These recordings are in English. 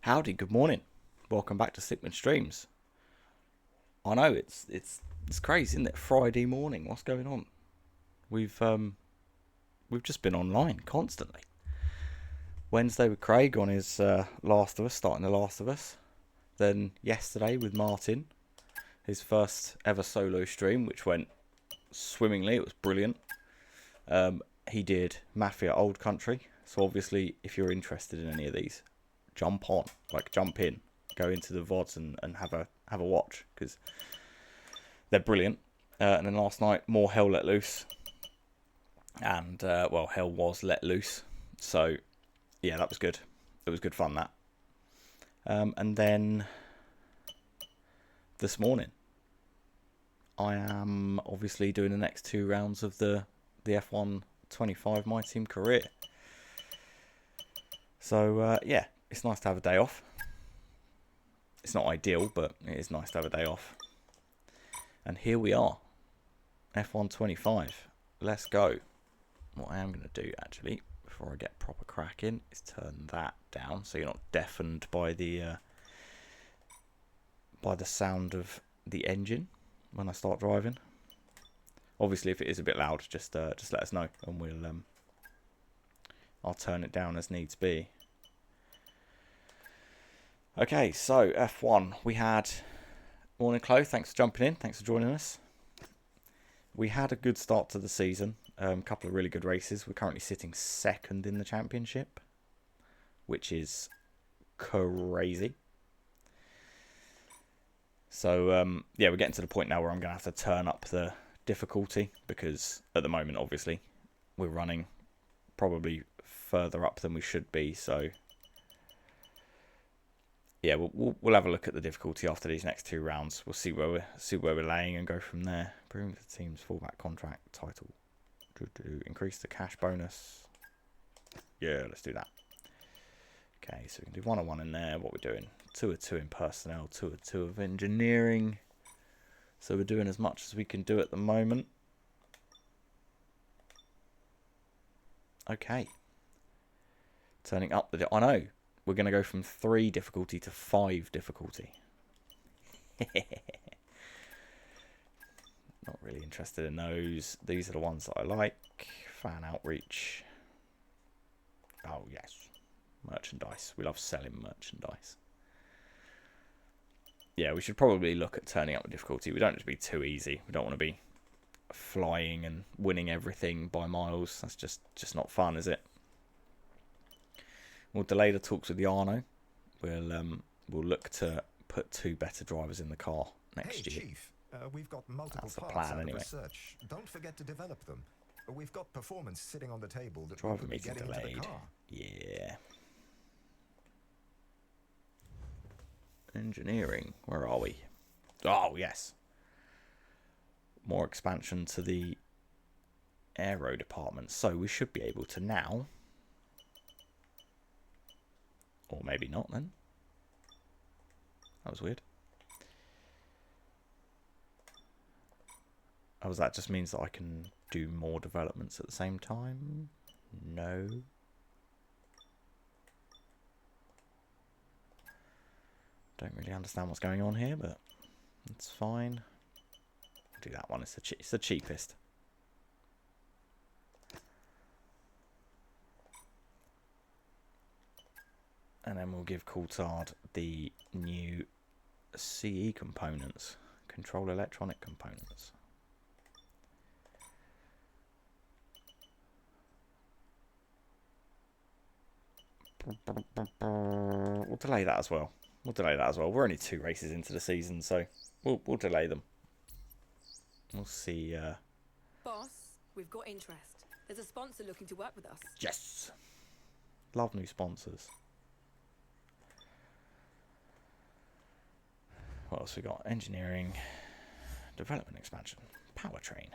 Howdy, good morning. Welcome back to Sickman Streams. I know it's crazy, isn't it? Friday morning. What's going on? We've just been online constantly. Wednesday with Craig on his Last of Us, starting the Last of Us. Then yesterday with Martin, his first ever solo stream, which went swimmingly. It was brilliant. He did Mafia Old Country. So obviously, if you're interested in any of these, jump in, go into the VODs and have a watch, because they're brilliant. And then last night, more Hell Let Loose, and Hell was let loose. So yeah, that was good. It was good fun, that. And then this morning, I am obviously doing the next 2 rounds of the F125 MyTeam career. So yeah, it's nice to have a day off. It's not ideal, but it is nice to have a day off. And here we are, F125. Let's go. What I am going to do, actually, before I get proper cracking, is turn that down so you're not deafened by the sound of the engine when I start driving. Obviously, if it is a bit loud, just let us know, and I'll turn it down as needs be. Okay, so F1, we had... Morning, Chloe, thanks for jumping in, thanks for joining us. We had a good start to the season, a couple of really good races. We're currently sitting second in the championship, which is crazy. So, yeah, we're getting to the point now where I'm going to have to turn up the difficulty, because at the moment, obviously, we're running probably further up than we should be, so... Yeah, we'll have a look at the difficulty after these next 2 rounds. We'll see where we're laying and go from there. Bring the team's fullback contract title. Increase the cash bonus. Yeah, let's do that. Okay, so we can do 1-on-1 in there. What we're doing? 2-2 in personnel, 2-2 of engineering. So we're doing as much as we can do at the moment. Okay. Turning up the... I know. We're going to go from 3 difficulty to 5 difficulty. Not really interested in those. These are the ones that I like. Fan outreach. Oh, yes. Merchandise. We love selling merchandise. Yeah, we should probably look at turning up the difficulty. We don't want it to be too easy. We don't want to be flying and winning everything by miles. That's just not fun, is it? We'll delay the talks with the Arno. We'll look to put 2 better drivers in the car next year. Chief, we've got multiple That's the parts plan, out anyway. of research. Don't forget to develop them. We've got performance sitting on the table that Driver we could be meeting getting into delayed. the car. Yeah. Engineering. Where are we? Oh, yes. More expansion to the aero department. So we should be able to now... Or maybe not, then. That was weird. Oh, that just means that I can do more developments at the same time? No. Don't really understand what's going on here, but it's fine. I'll do that one. It's the cheapest. And then we'll give Coulthard the new CE components, control electronic components. We'll delay that as well. We're only 2 races into the season, so we'll delay them. We'll see. Boss, we've got interest. There's a sponsor looking to work with us. Yes! Love new sponsors. What else we got? Engineering, development expansion, powertrain.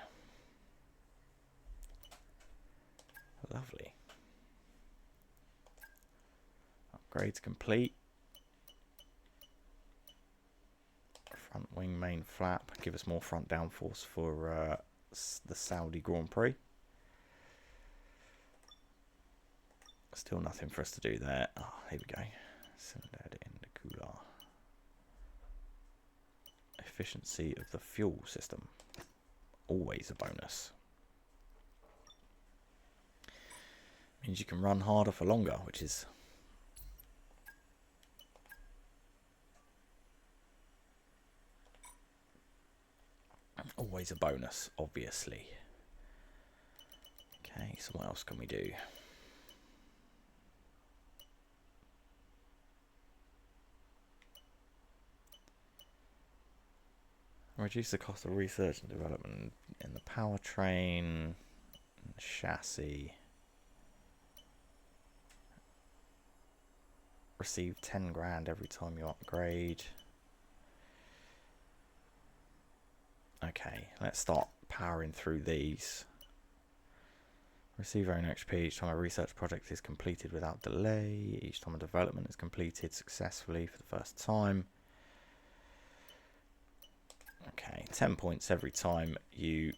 Lovely. Upgrades complete. Front wing main flap. Give us more front downforce for the Saudi Grand Prix. Still nothing for us to do there. Oh, here we go. Cylinder heading. efficiency of the fuel system. Always a bonus. Means you can run harder for longer, which is always a bonus, obviously. Okay, so what else can we do? Reduce the cost of research and development in the powertrain, the chassis. Receive 10 grand every time you upgrade. Okay, let's start powering through these. Receive own XP each time a research project is completed without delay. Each time a development is completed successfully for the first time. Okay, 10 points every time you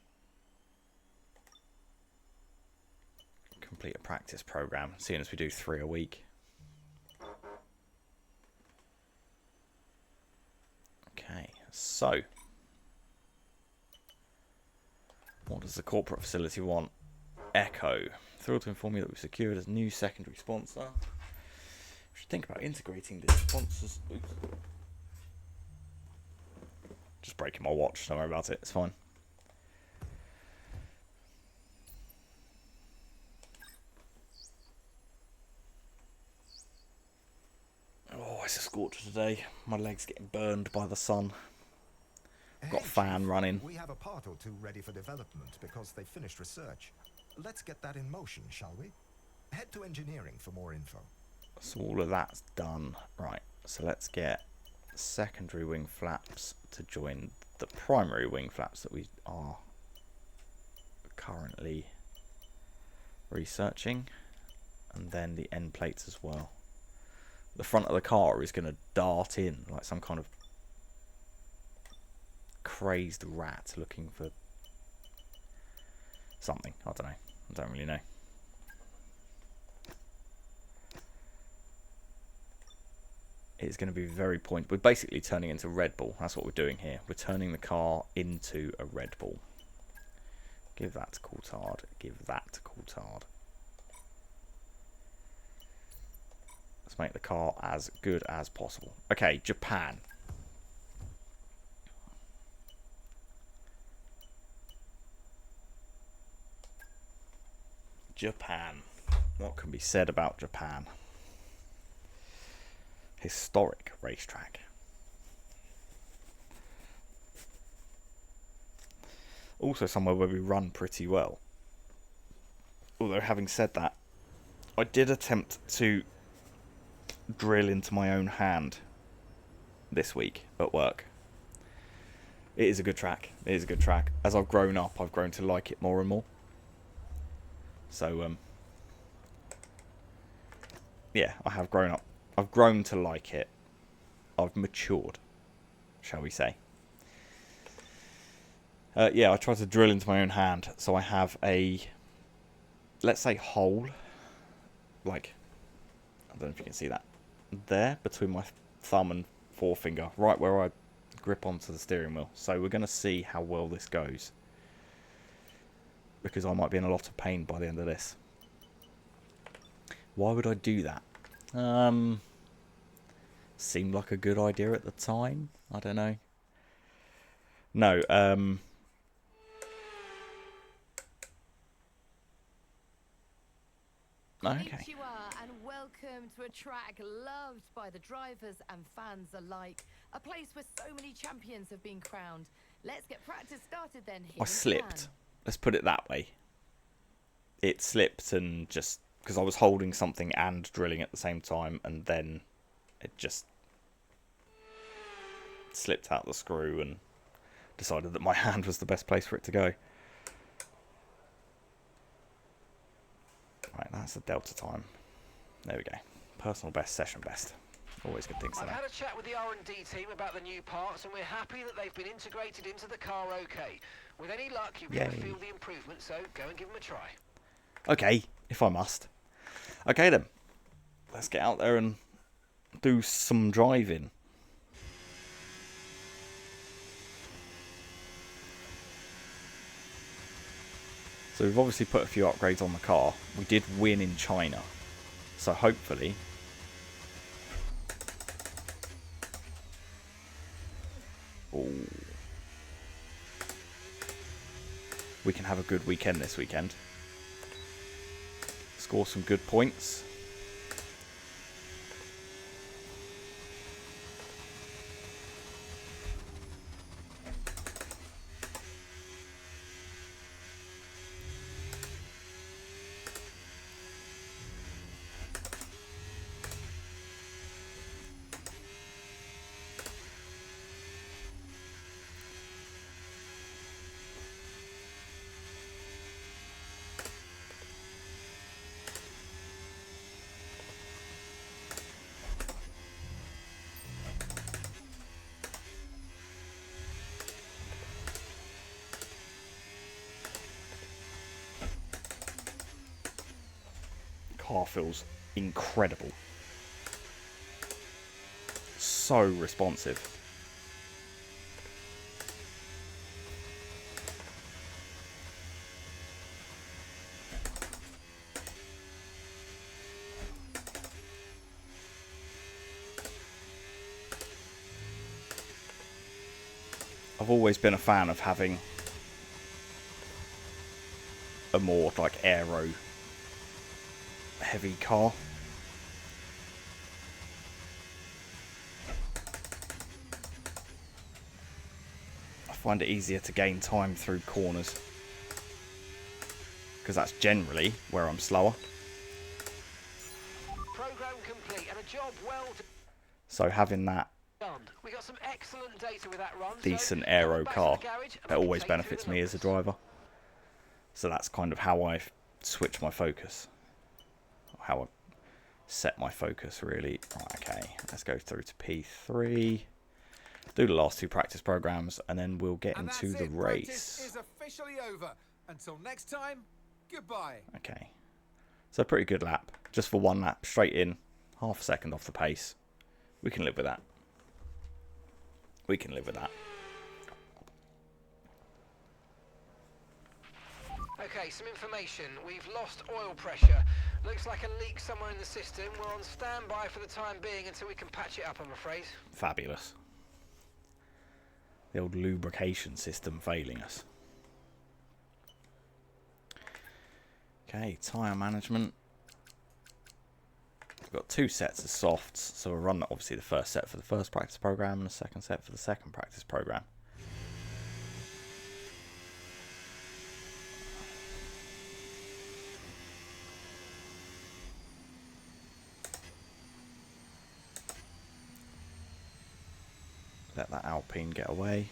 complete a practice program, seeing as we do 3 a week. Okay, so what does the corporate facility want? Echo. Thrilled to inform you that we've secured a new secondary sponsor. We should think about integrating these sponsors. Oops. Just breaking my watch, don't worry about it, it's fine. Oh, it's a scorcher today. My leg's getting burned by the sun. Got a fan running. We have a part or two ready for development because they finished research. Let's get that in motion, shall we? Head to engineering for more info. So all of that's done. Right, so let's get secondary wing flaps to join the primary wing flaps that we are currently researching, and then the end plates as well. The front of the car is going to dart in like some kind of crazed rat looking for something. I don't know. I don't really know. It's going to be very point. We're basically turning into Red Bull. That's what we're doing here. We're turning the car into a Red Bull. Give that to Coulthard. Give that to Coulthard. Let's make the car as good as possible. Okay, Japan. Japan. What can be said about Japan? Historic racetrack. Also somewhere where we run pretty well. Although having said that, I did attempt to drill into my own hand this week at work. It is a good track. It is a good track. As I've grown up, I've grown to like it more and more. So, yeah, I have grown up. I've grown to like it. I've matured, shall we say. Yeah, I tried to drill into my own hand. So I have a, let's say, hole. Like, I don't know if you can see that. There, between my thumb and forefinger. Right where I grip onto the steering wheel. So we're going to see how well this goes. Because I might be in a lot of pain by the end of this. Why would I do that? Seemed like a good idea at the time. I don't know. No, okay. Konnichiwa and welcome to a track loved by the drivers and fans alike. A place where so many champions have been crowned. Let's get practice started then. Here I slipped. Let's put it that way. It slipped and just because I was holding something and drilling at the same time, and then it just slipped out the screw and decided that my hand was the best place for it to go. Right, that's the delta time. There we go. Personal best, session best. Always good things to know. I've had a chat with the R&D team about the new parts, and we're happy that they've been integrated into the car okay. With any luck, you'll be able to feel the improvement, so go and give them a try. Okay, if I must. Okay then. Let's get out there and do some driving. So we've obviously put a few upgrades on the car. We did win in China. So hopefully... Ooh. We can have a good weekend this weekend. Score some good points. Car feels incredible. So responsive. I've always been a fan of having a more like aero heavy car. I find it easier to gain time through corners because that's generally where I'm slower. Program complete and a job well So having that done. We got some excellent data with that run. decent so aero back to car, the garage and it we can always take you through benefits the me as a numbers. driver. So that's kind of how I switch my focus, how I set my focus really. Right, okay, let's go through to P3, do the last two practice programs, and then we'll get And into that's the it. race. Practice is officially over. Until next time, goodbye. Okay, so pretty good lap, just for one lap, straight in, half a second off the pace. We can live with that. We can live with that. Okay, some information. We've lost oil pressure. Looks like a leak somewhere in the system. We're on standby for the time being until we can patch it up, I'm afraid. Fabulous. The old lubrication system failing us. Okay, tyre management. We've got two sets of softs, so we'll run obviously the first set for the first practice program and the second set for the second practice program. Let that Alpine get away.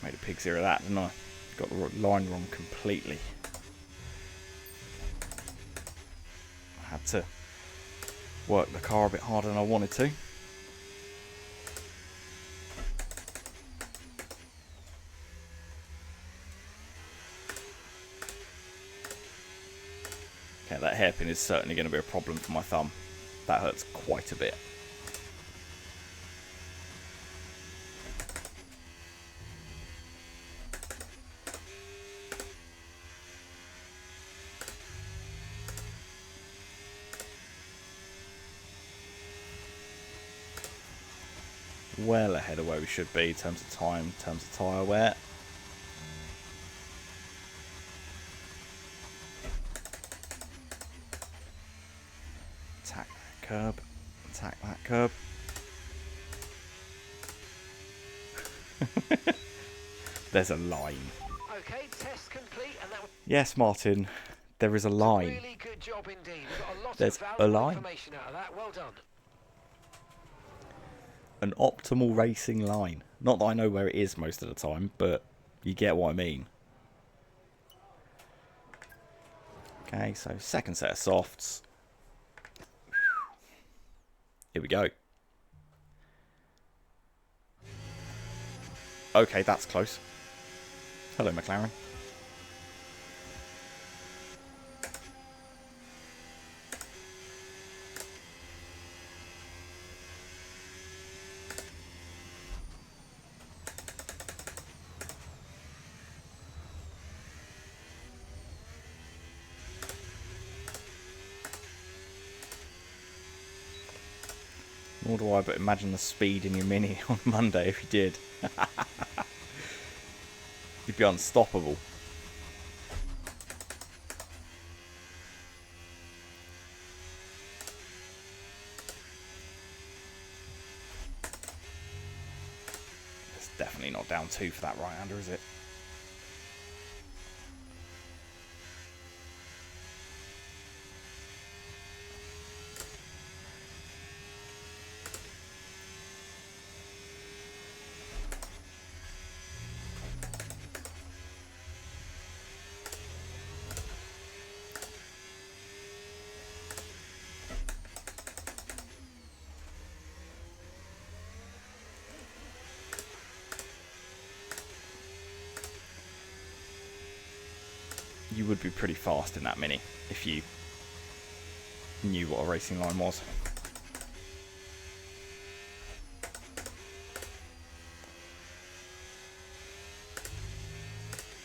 Made a pig's ear of that, didn't I? Got the line wrong completely. I had to work the car a bit harder than I wanted to. Okay, that hairpin is certainly going to be a problem for my thumb. That hurts quite a bit. Well ahead of where we should be in terms of time, in terms of tyre wear. Attack that curb, attack that curb. Okay, Test complete, and that was Yes, Martin, there is a a line. really good job indeed. We got a lot There's of a valuable line. information out of that. Well done. An optimal racing line. Not that I know where it is most of the time, but you get what I mean. Okay, so second set of softs. Here we go. Okay, that's close. Hello, McLaren. Nor do I, but imagine the speed in your Mini on Monday if you did. You'd be unstoppable. It's definitely not down 2 for that right-hander, is it? You would be pretty fast in that Mini if you knew what a racing line was.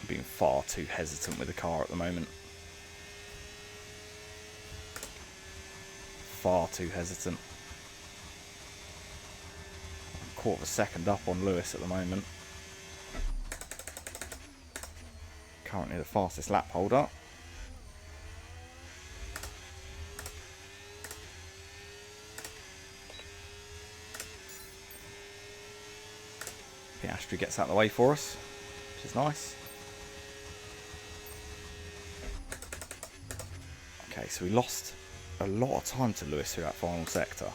I'm being far too hesitant with the car at the moment. Far too hesitant. I'm 1/4 second up on Lewis at the moment. Currently the fastest lap holder. Piastri gets out of the way for us, which is nice. Okay, so we lost a lot of time to Lewis through that final sector.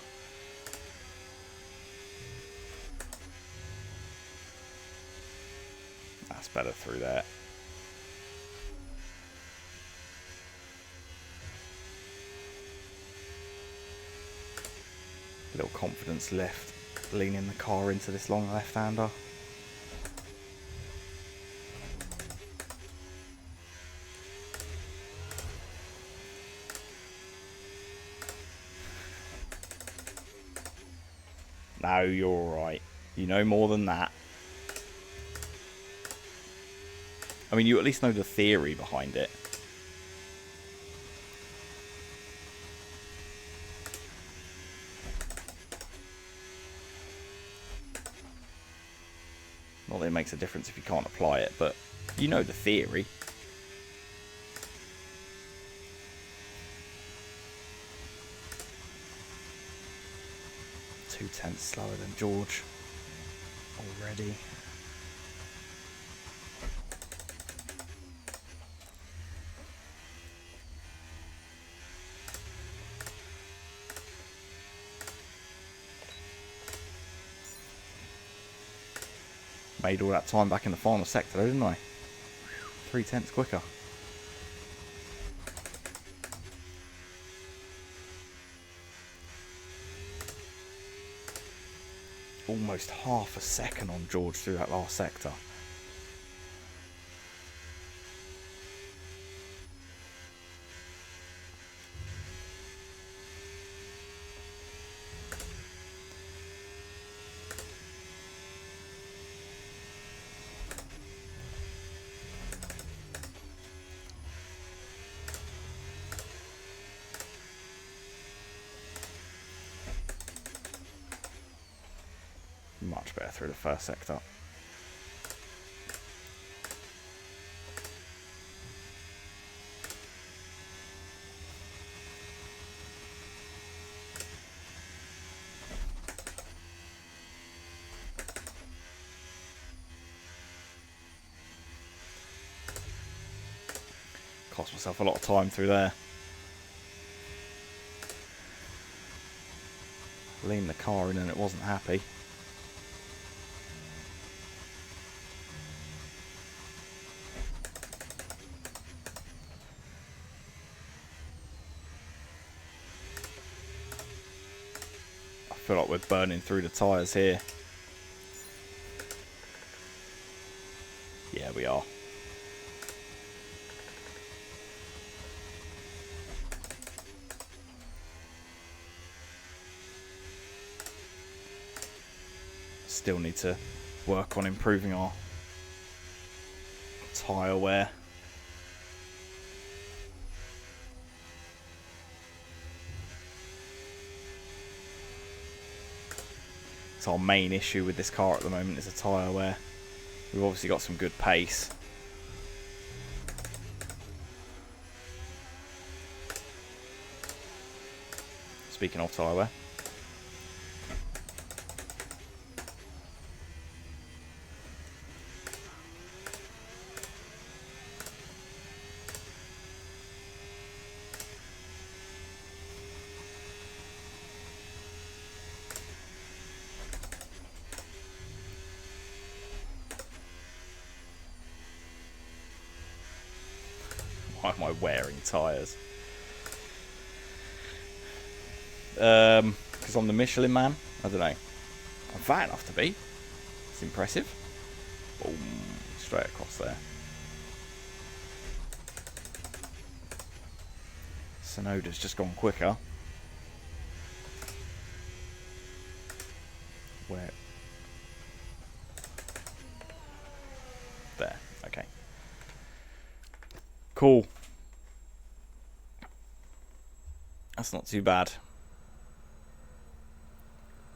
That's better through there. Little confidence left, leaning the car into this long left-hander. No, you're alright. You know more than that. I mean, you at least know the theory behind it. Not that it makes a difference if you can't apply it, but you know the theory. Two tenths slower than George already. Made all that time back in the final sector, though, didn't I? 3 tenths quicker. Almost half a second on George through that last sector. Much better through the first sector. lost myself a lot of time through there. Leaned the car in and it wasn't happy. I feel like we're burning through the tyres here. Yeah, we are. Still need to work on improving our tyre wear. It's our main issue with this car at the moment, is the tyre wear. We've obviously got some good pace. Speaking of tyre wear. Why am I wearing tyres? Because I'm the Michelin man? I don't know. I'm fat enough to be. It's impressive. Boom. Straight across there. Sonoda's just gone quicker. Where? There. Okay. Cool. That's not too bad.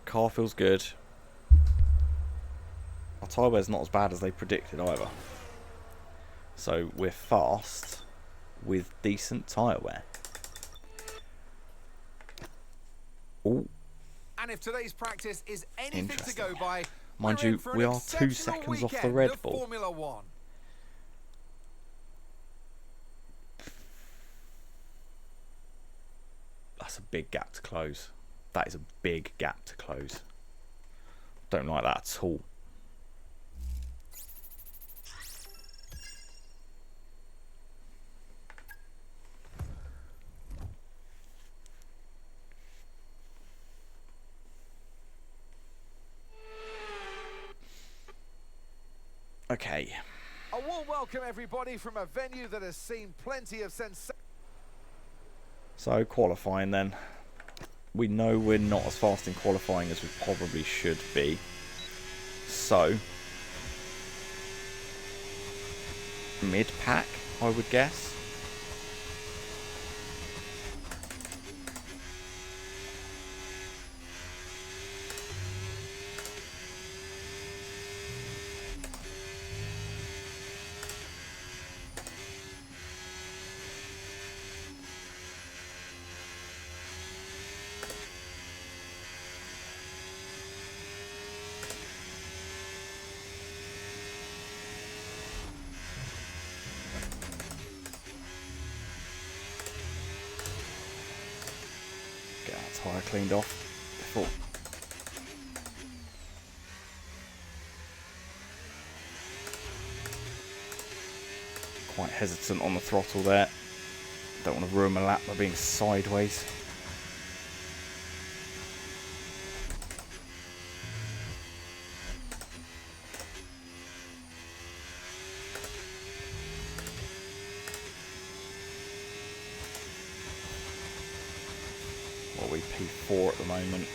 Car feels good. Our tyre wear's not as bad as they predicted either. So we're fast with decent tyre wear. Ooh. And if today's practice is anything to go by, mind we're in you, for an we are 2 exceptional seconds off the weekend Red of Bull. Formula One. That's a big gap to close. That is a big gap to close. Don't like that at all. Okay. A warm welcome, everybody, from a venue that has seen plenty of sensation. So qualifying then. We know we're not as fast in qualifying as we probably should be. So mid-pack, I would guess. Get that tyre cleaned off before. Quite hesitant on the throttle there. Don't want to ruin my lap by being sideways. Well, we P4 at the moment.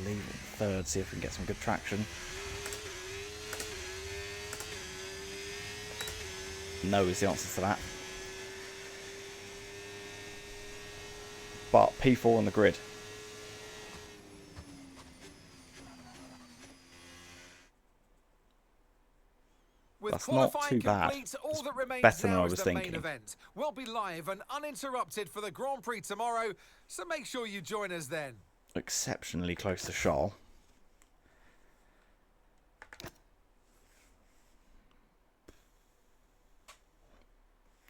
Leave it third, see if we can get some good traction. No is the answer to that. But P4 on the grid. With That's not qualifying too bad. complete, all that remains Better than now I is was the thinking. main event. We'll be live and uninterrupted for the Grand Prix tomorrow, so make sure you join us then. exceptionally close to Charles.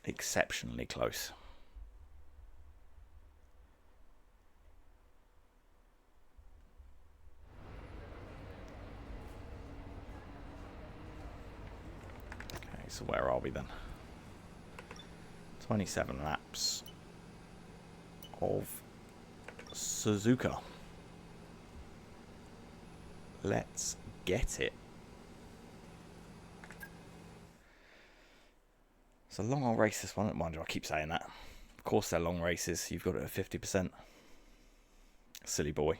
Exceptionally close. Okay, so where are we then? 27 laps of Suzuka. Let's get it. It's a long old race, this one. Mind you, I keep saying that. Of course they're long races. You've got it at 50%. Silly boy.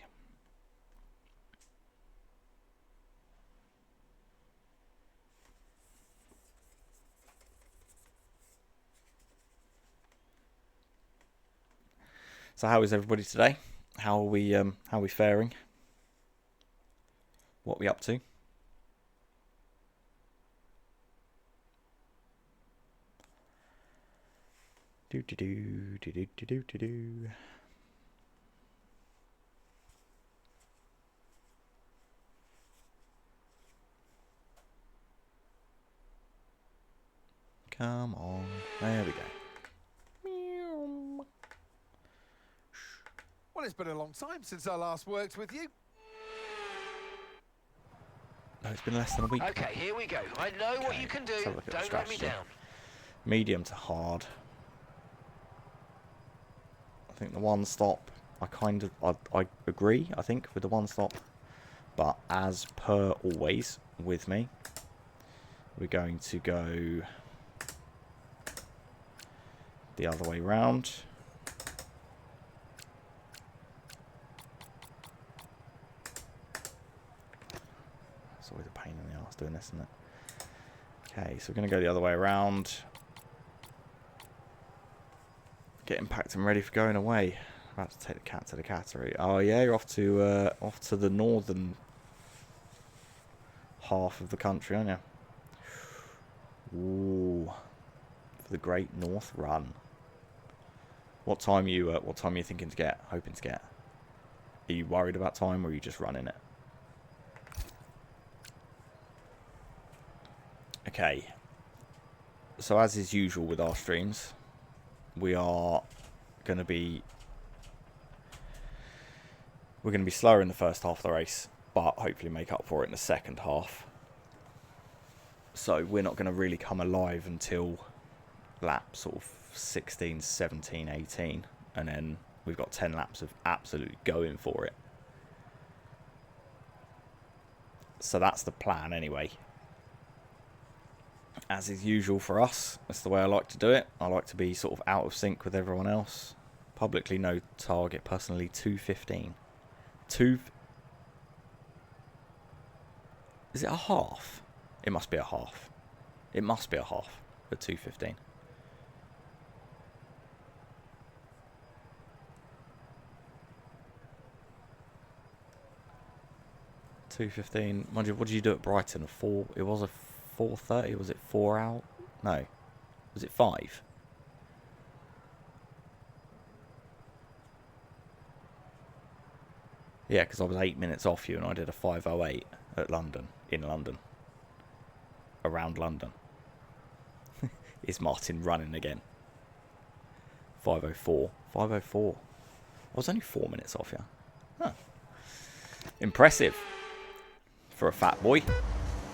So how is everybody today? How are we faring? What are we up to? Do do do do do do do do. Come on. There we go. Well, it's been a long time since I last worked with you. No, it's been less than a week. Okay, here we go. I know what you can do. Let's have a look at the Don't let me strategy. down. Medium to hard. I think the one stop, I agree, I think, with the one stop. But as per always with me, we're going to go the other way round. It's always a pain in the arse doing this, isn't it? Okay, so we're going to go the other way around. Getting packed and ready for going away. About to take the cat to the cattery. Oh yeah, you're off to the northern half of the country, aren't you? Ooh, for the Great North Run. What time are you thinking to get? Hoping to get? Are you worried about time, or are you just running it? Okay. So as is usual with our streams, we're going to be slower in the first half of the race, but hopefully make up for it in the second half. So we're not going to really come alive until lap sort of 16, 17, 18, and then we've got 10 laps of absolutely going for it. So that's the plan anyway. As is usual for us, that's the way I like to do it. I like to be sort of out of sync with everyone else. Publicly no target, personally 2:15. Is it a half? It must be a half. It must be a half at 2:15. Mind you, what did you do at Brighton? It was a 4:30. Was it 4 out? No. Was it 5? Yeah, because I was 8 minutes off you and I did a 5:08 at London, in London. Around London. Is Martin running again? 5:04. 5:04. I was only 4 minutes off you. Huh. Impressive. For a fat boy.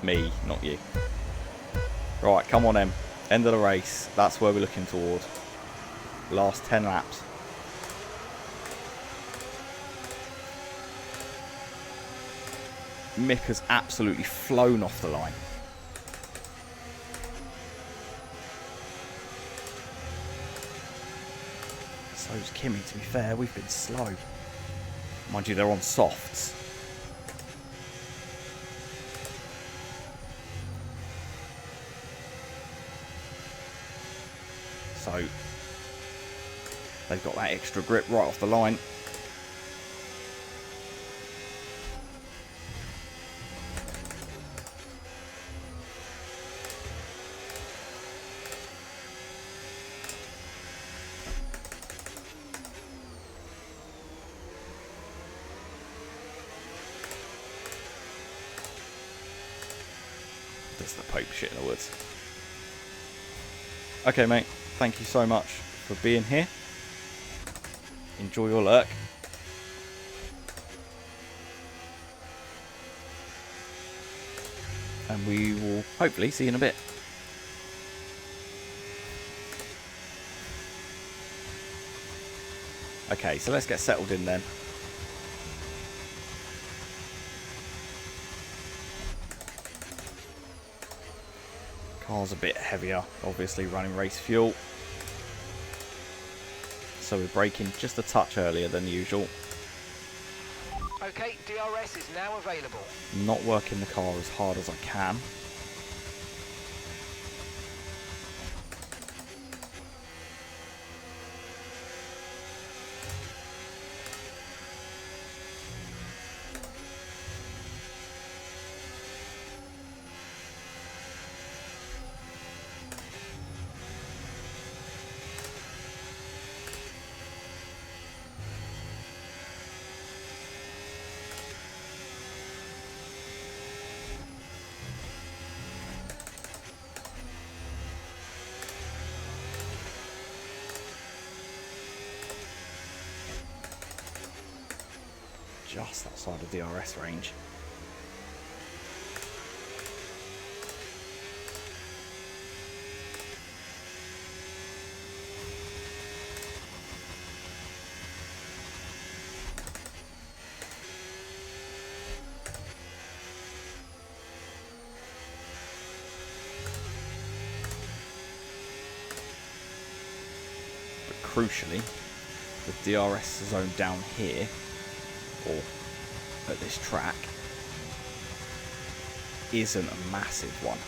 Me, not you. Right, come on then. End of the race. That's where we're looking toward. Last 10 laps. Mick has absolutely flown off the line. So's Kimmy, to be fair. We've been slow. Mind you, they're on softs. So they've got that extra grip right off the line. It's the Pope shit in the woods. Okay, mate. Thank you so much for being here. Enjoy your lurk. And we will hopefully see you in a bit. Okay, so let's get settled in then. Car's a bit heavier, obviously running race fuel. So we're braking just a touch earlier than usual. Okay, DRS is now available. Not working the car as hard as I can. Just outside of DRS range. But crucially, the DRS zone down here, or at this track, isn't a massive one.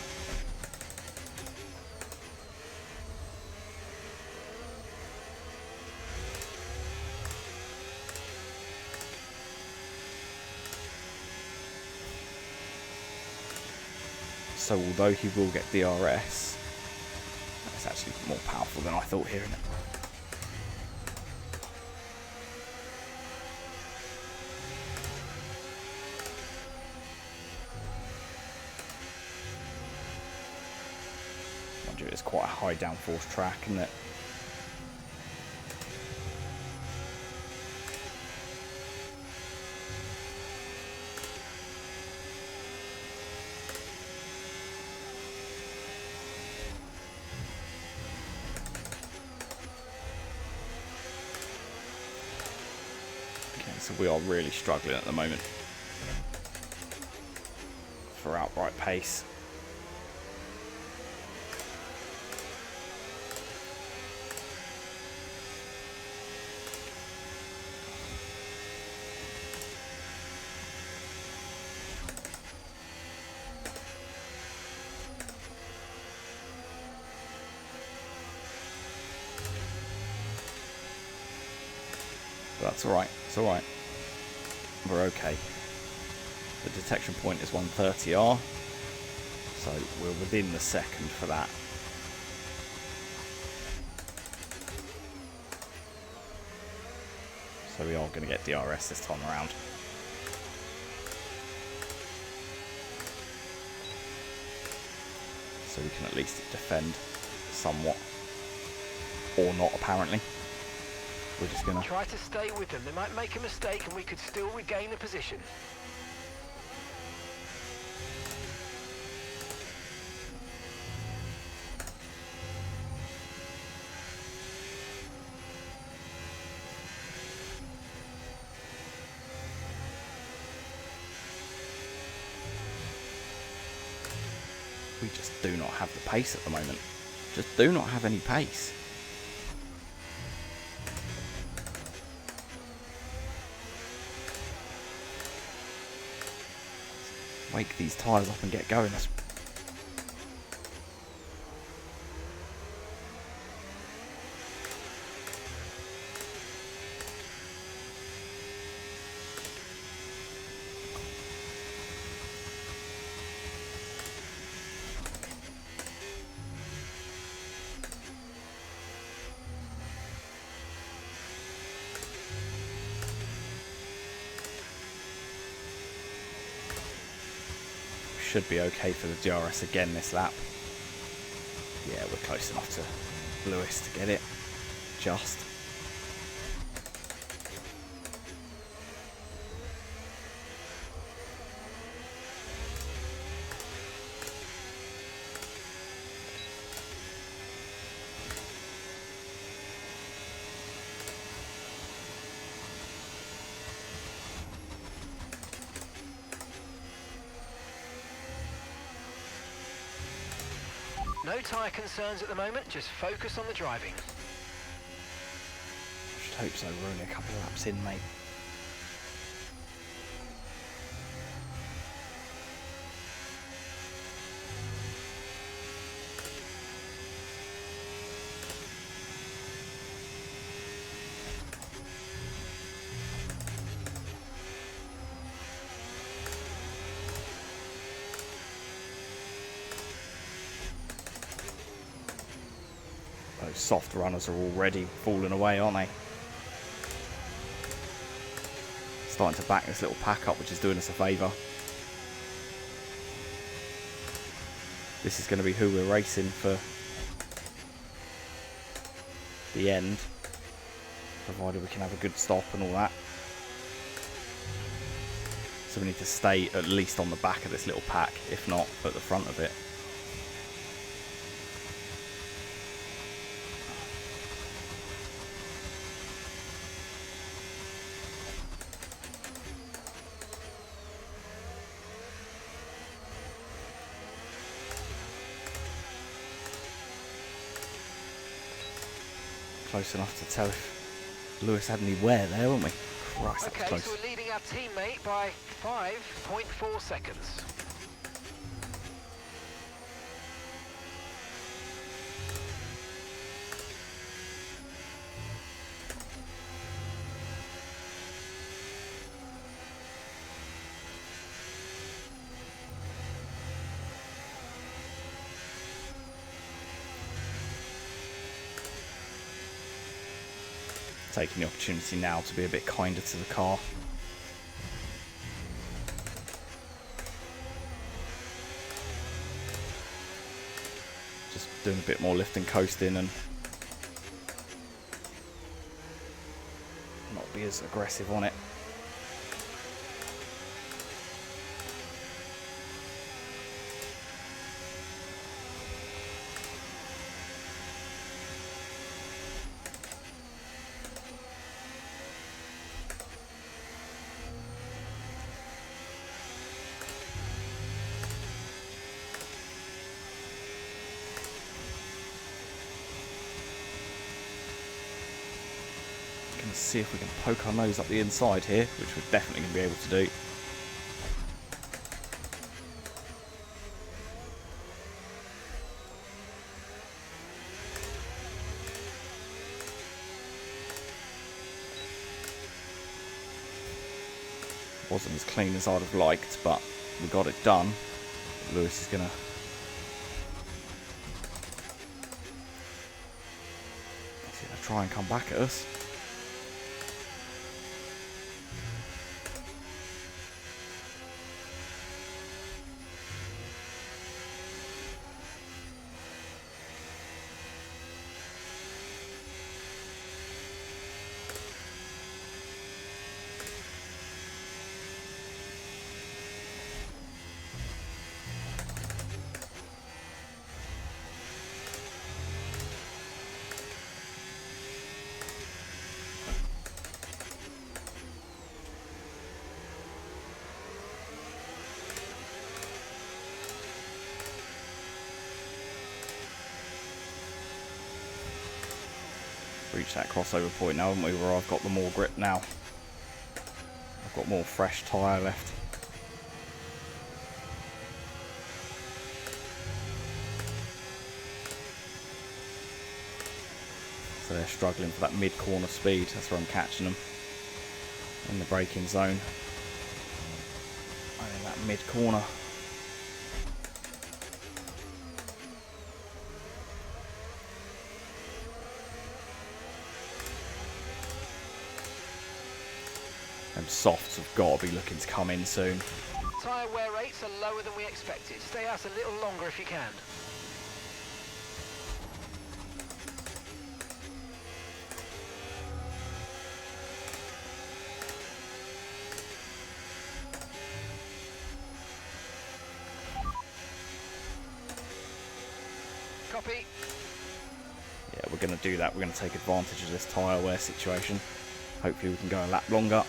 So although he will get DRS, that's actually more powerful than I thought hearing it. It's quite a high downforce track, isn't it? Okay, so we are really struggling at the moment for outright pace. But that's alright, it's alright. We're okay. The detection point is 130R, so we're within the second for that. So we are going to get DRS this time around. So we can at least defend somewhat. Or not, apparently. We're just gonna try to stay with them. They might make a mistake and we could still regain a position. we just do not have the pace at the moment. Just do not have any pace. Wake these tyres up and get going. should be okay for the DRS again this lap. Yeah, we're close enough to Lewis to get it. Just. No tyre concerns at the moment, just focus on the driving. Should hope so. We're only a couple of laps in, mate. Those soft runners are already falling away, aren't they? Starting to back this little pack up, which is doing us a favour. This is going to be who we're racing for the end, provided we can have a good stop and all that. So we need to stay at least on the back of this little pack, if not at the front of it. Close enough to tell if Lewis had any wear there, weren't we? Christ, that was Okay, close. so we're leading our teammate by 5.4 seconds. Taking the opportunity now to be a bit kinder to the car. Just doing a bit more lift and coasting and not be as aggressive on it. See if we can poke our nose up the inside here, which we're definitely going to be able to do. Wasn't as clean as I'd have liked, but we got it done. Lewis is going to try and come back at us. Reached that crossover point now, haven't we, where I've got the more grip now. I've got more fresh tyre left. So they're struggling for that mid-corner speed. That's where I'm catching them. In the braking zone. And in that mid-corner. Them softs have got to be looking to come in soon. tyre wear rates are lower than we expected. Stay out a little longer if you can. Copy. Yeah, we're going to do that. We're going to take advantage of this tyre wear situation. Hopefully we can go a lap longer.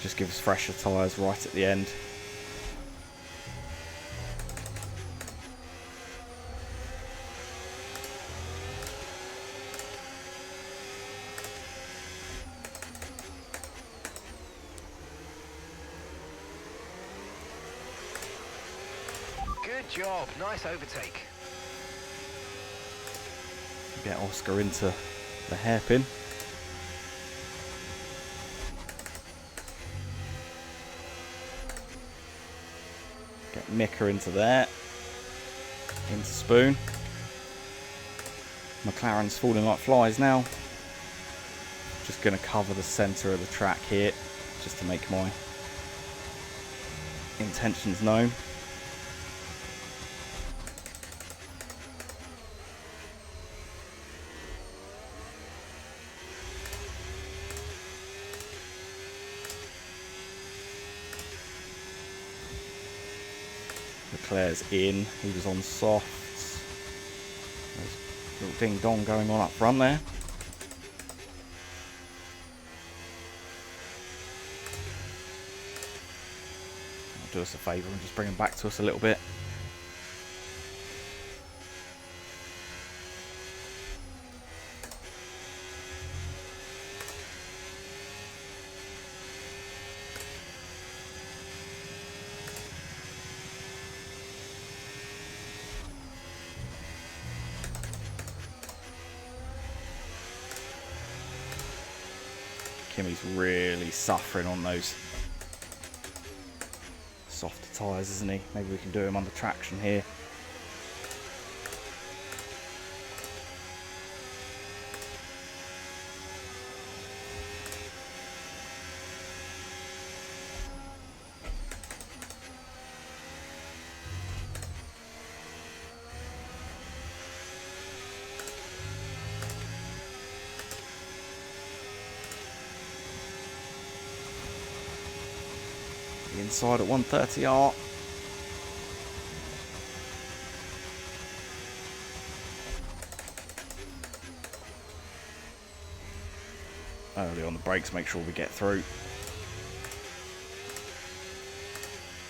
Just give us fresher tyres right at the end. Good job. Nice overtake. Get Oscar into the hairpin. Get Mika into there. Into Spoon. McLaren's falling like flies now. Just going to cover the centre of the track here, just to make my intentions known. Leclerc's in, he was on softs. There's a little ding dong going on up front there. Do us a favour and just bring him back to us a little bit. Kimmy's really suffering on those softer tyres, isn't he? Maybe we can do him under traction here. The inside at 130R. Early on the brakes, make sure we get through.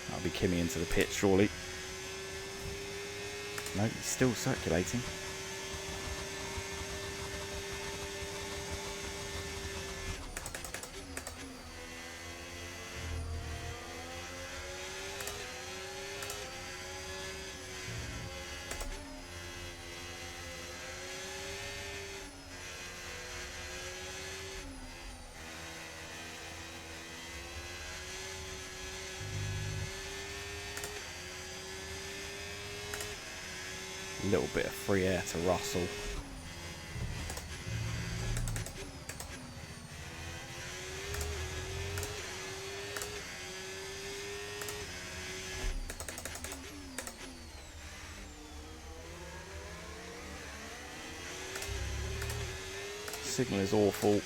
That'll be Kimmy into the pit, surely. No, he's still circulating. A little bit of free air to Russell. Signal is awful.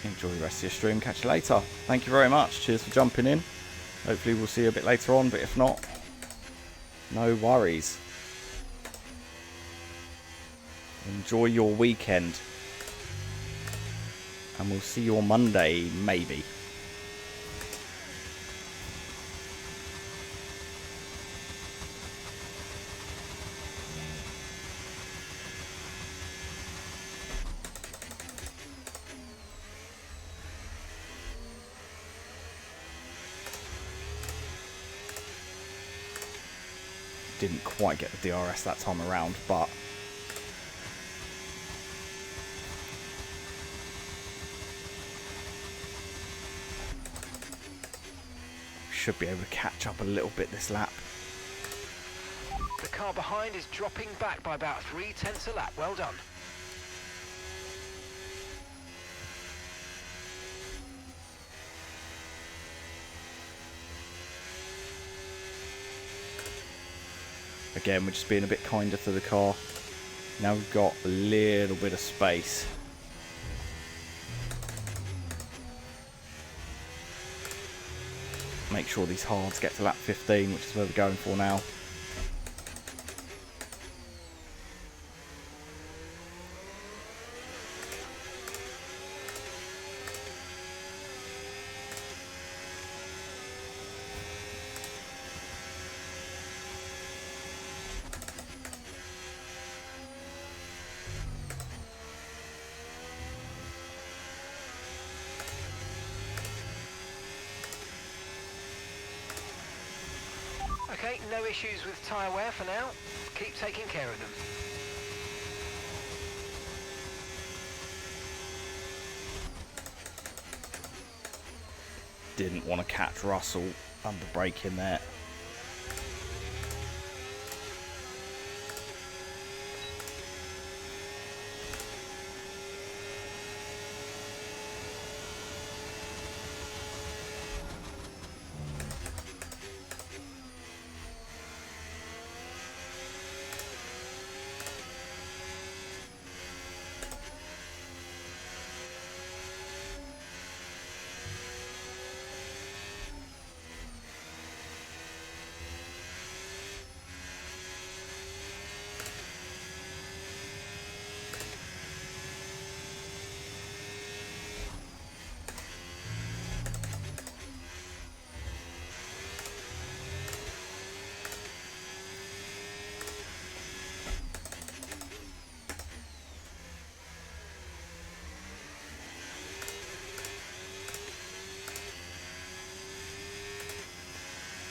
Enjoy the rest of your stream. Catch you later. Thank you very much. Cheers for jumping in. Hopefully we'll see you a bit later on, but if not, no worries. Enjoy your weekend. And we'll see you on Monday, maybe. Didn't quite get the DRS that time around, but should be able to catch up a little bit this lap. The car behind is dropping back by about 0.3 a lap. Well done. Again, we're just being a bit kinder to the car. Now we've got a little bit of space. Make sure these hards get to lap 15, which is where we're going for now. Okay, no issues with tyre wear for now. Keep taking care of them. Didn't want to catch Russell under braking there.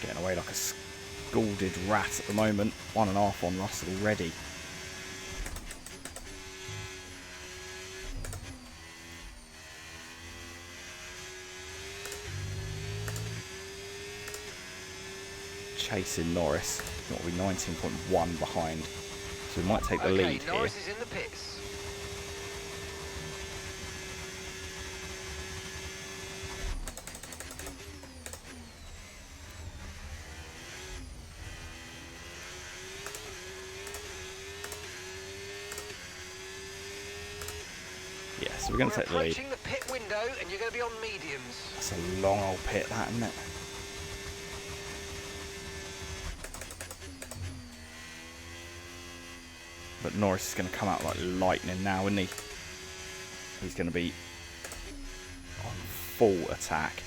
Getting away like a scalded rat at the moment. 1.5 on Russell already. Chasing Norris. What are we, 19.1 behind. So we might take the lead here. Norris is in the pits. Yeah, so we're going to take the lead. Approaching the pit window, and you're going to be on mediums. That's a long old pit, that, isn't it? But Norris is going to come out like lightning now, isn't he? He's going to be on full attack.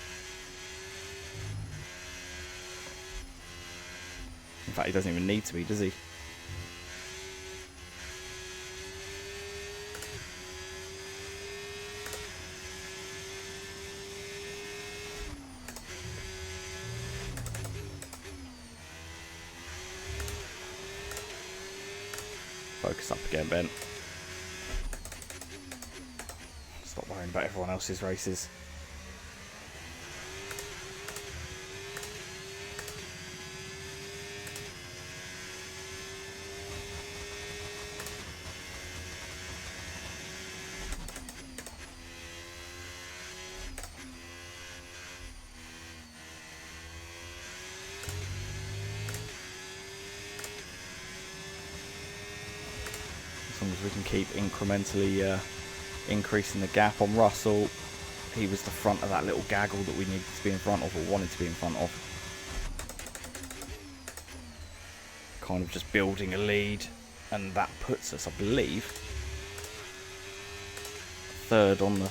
In fact, he doesn't even need to be, does he? Focus up again, Ben. Stop worrying about everyone else's races. As long as we can keep incrementally increasing the gap on Russell. He was the front of that little gaggle that we needed to be in front of, or wanted to be in front of. Kind of just building a lead, and that puts us, I believe, third on the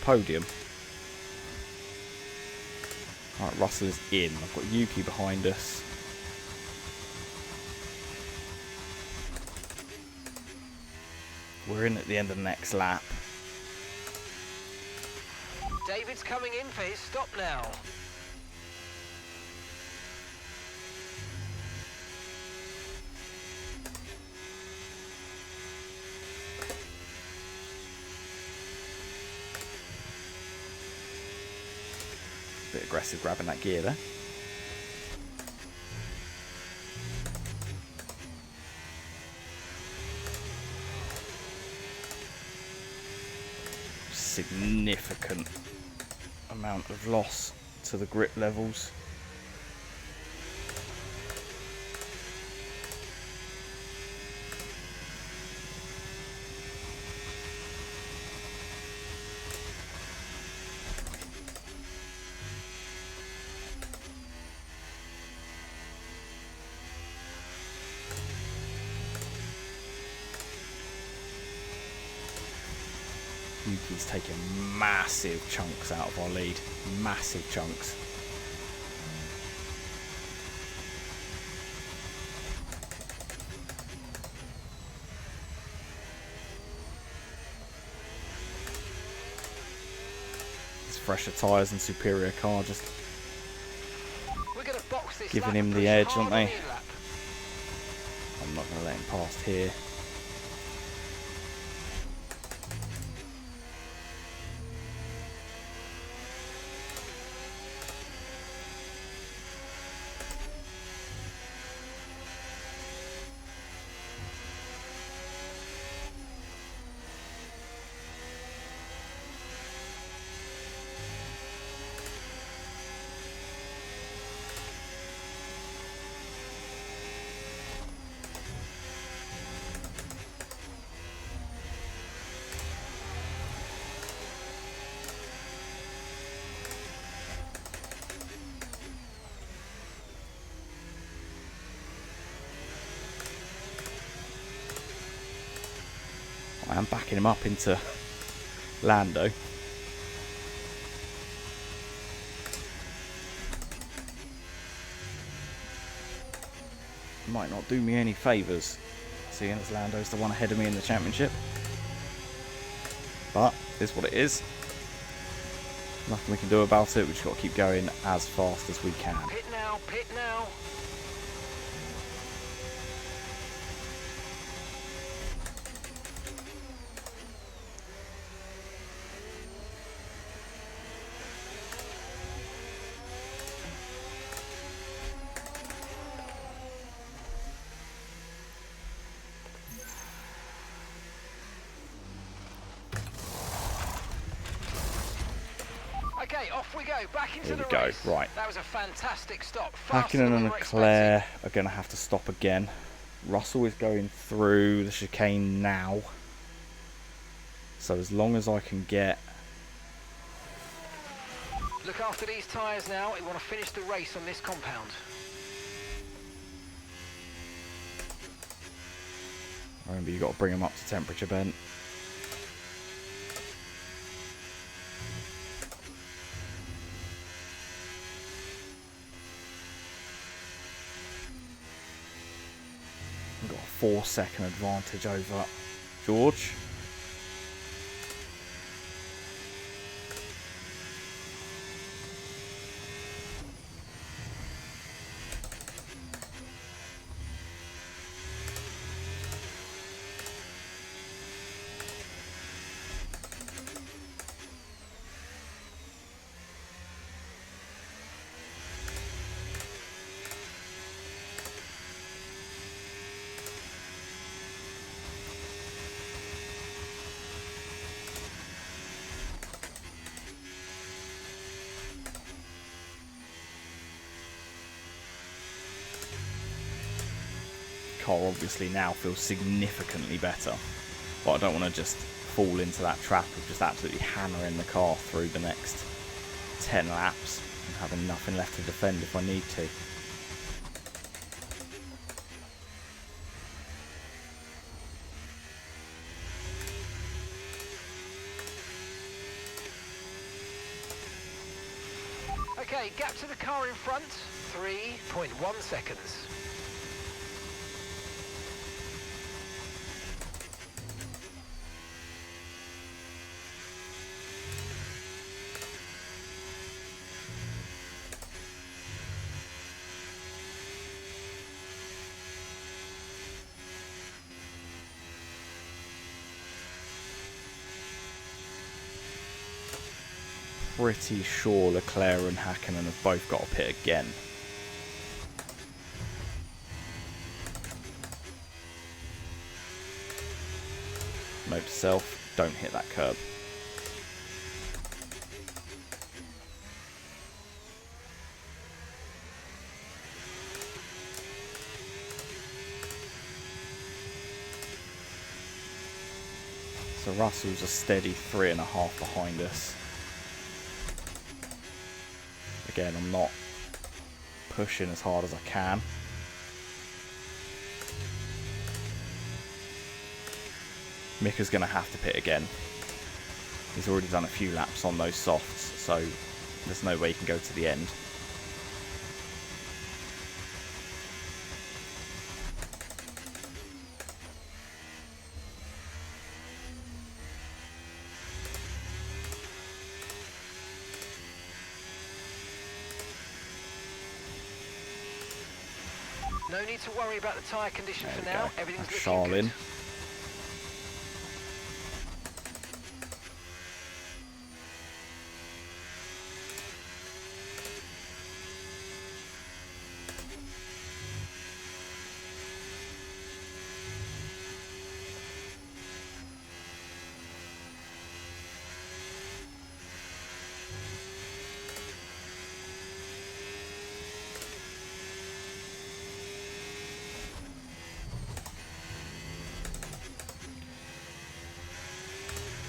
podium. Alright, Russell is in. I've got Yuki behind us. We're in at the end of the next lap. David's coming in for his stop now. Bit aggressive grabbing that gear there. Significant amount of loss to the grip levels. Yuki's taking massive chunks out of our lead. Massive chunks. His fresher tyres and superior car just We're going to box this giving lap him and the push edge, hard aren't on they? the in-lap. I'm not going to let him past here. I am backing him up into Lando. Might not do me any favours, seeing as Lando's the one ahead of me in the championship. But it is what it is. Nothing we can do about it. We've just got to keep going as fast as we can. Pit now, pit now. Okay, off we go, back into Here the we go, race. right. That was a fantastic stop. Faster Hakkinen than we and were Leclerc are going to have to stop again. Russell is going through the chicane now. So as long as I can get... expecting. Look after these tyres now. We want to finish the race on this compound. Remember, you've got to bring them up to temperature, Ben. We've got a 4-second advantage over George. Car obviously now feels significantly better, but I don't want to just fall into that trap of just absolutely hammering the car through the next 10 laps and having nothing left to defend if I need to. Okay, gap to the car in front, 3.1 seconds. Pretty sure Leclerc and Hakkinen have both got to pit again. Note to self, don't hit that curb. So Russell's a steady 3.5 behind us. Again, I'm not pushing as hard as I can. Mika's going to have to pit again. He's already done a few laps on those softs, so there's no way he can go to the end. No need to worry about the tyre condition There for we now. go. Everything's That's looking Charlin. good.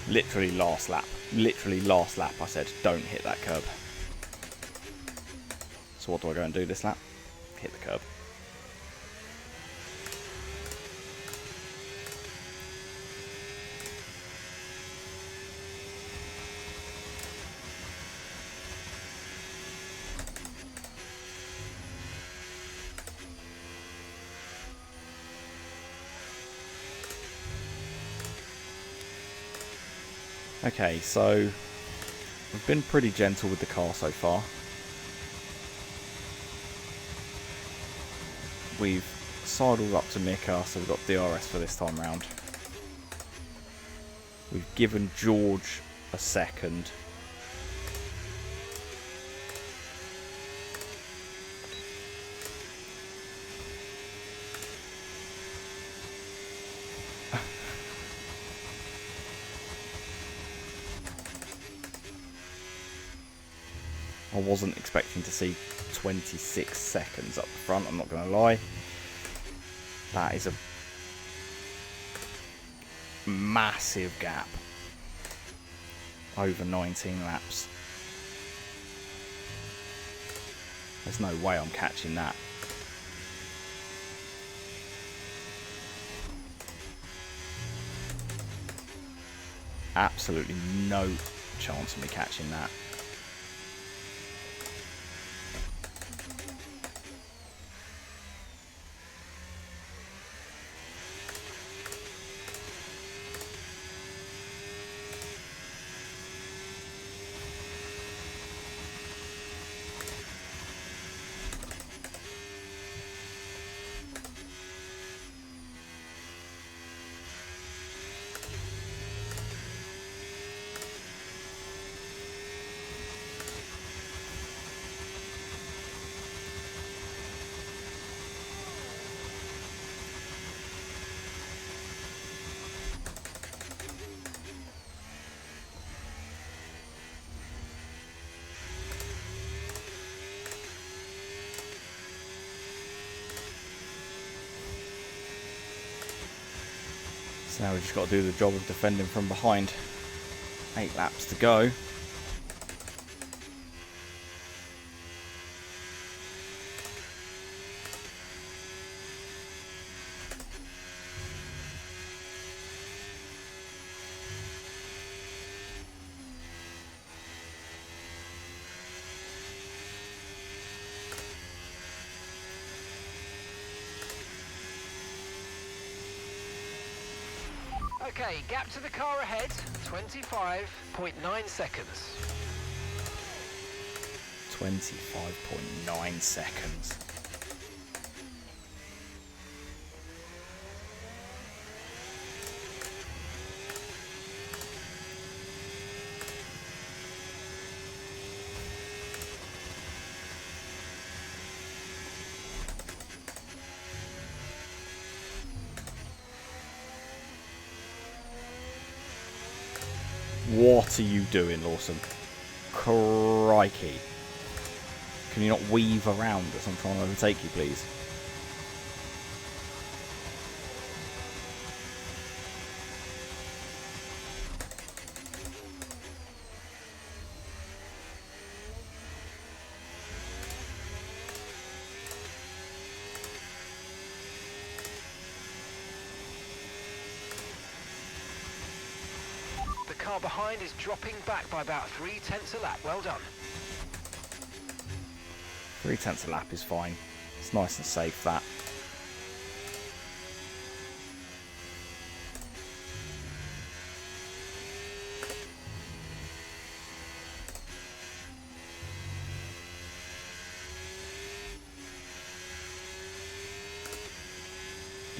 Literally last lap. Literally last lap I said, don't hit that curb. So what do I go and do this lap? Hit the curb. Okay, so we've been pretty gentle with the car so far. We've sidled up to Mika, so we've got DRS for this time round. We've given George a second. I wasn't expecting to see 26 seconds up the front, I'm not going to lie. That is a massive gap. Over 19 laps. There's no way I'm catching that. Absolutely no chance of me catching that. So now we've just got to do the job of defending from behind. 8 laps to go. Okay, gap to the car ahead, 25.9 seconds. 25.9 seconds. What are you doing, Lawson? Crikey. Can you not weave around as I'm trying to overtake you, please? The car behind is dropping back by about 0.3 a lap. Well done. 0.3 a lap is fine. It's nice and safe, that.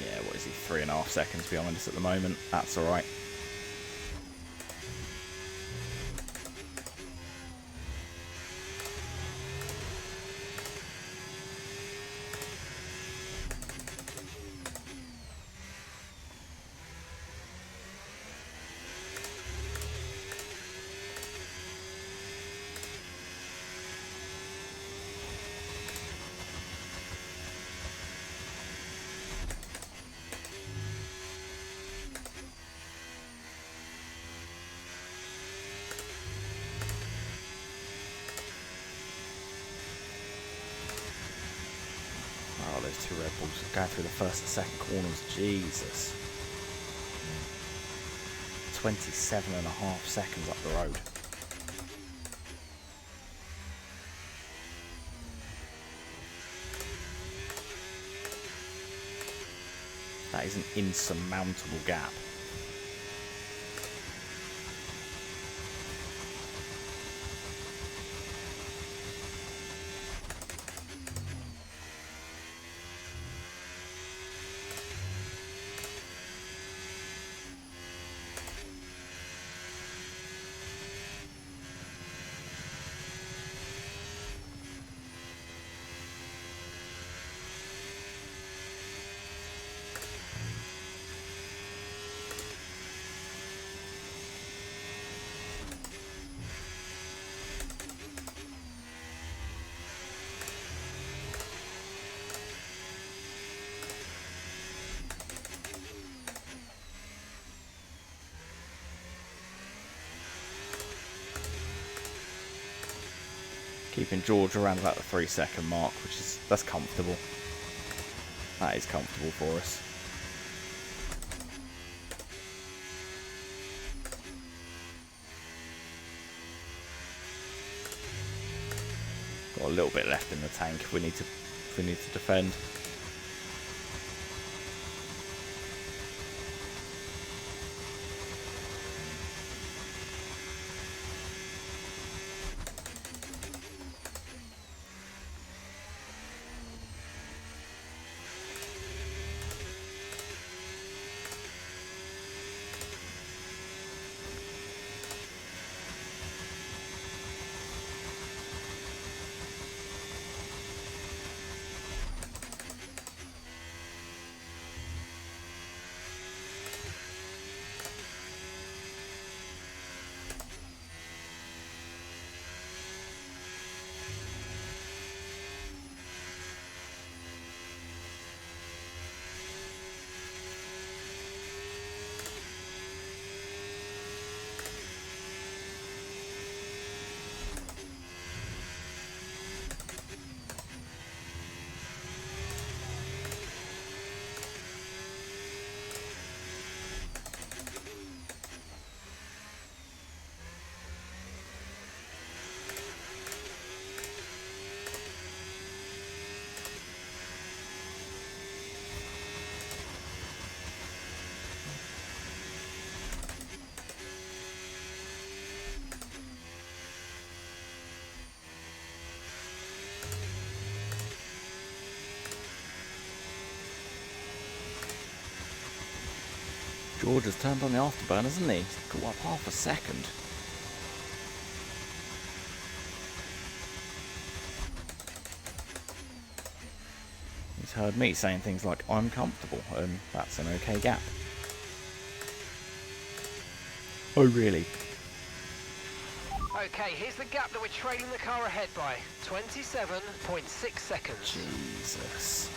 Yeah, what is he? 3.5 seconds behind us at the moment. That's alright. Oh, those two Red Bulls going through the first and second corners. Jesus. 27.5 seconds up the road. That is an insurmountable gap. Keeping George around about the 3-second mark, that's comfortable. That is comfortable for us. Got a little bit left in the tank if we need to defend. George has turned on the afterburn, hasn't he? He's got up half a second. He's heard me saying things like, I'm comfortable, and that's an okay gap. Oh, really? Okay, here's the gap that we're trailing the car ahead by. 27.6 seconds. Jesus.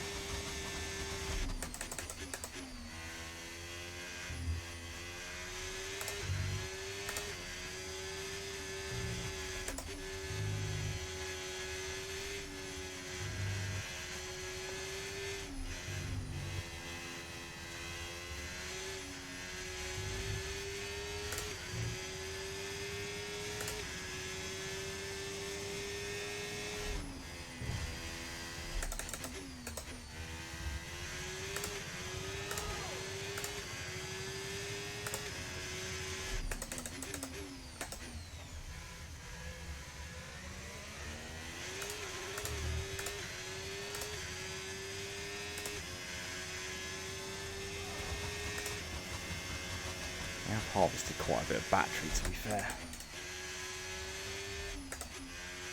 We have harvested quite a bit of battery, to be fair.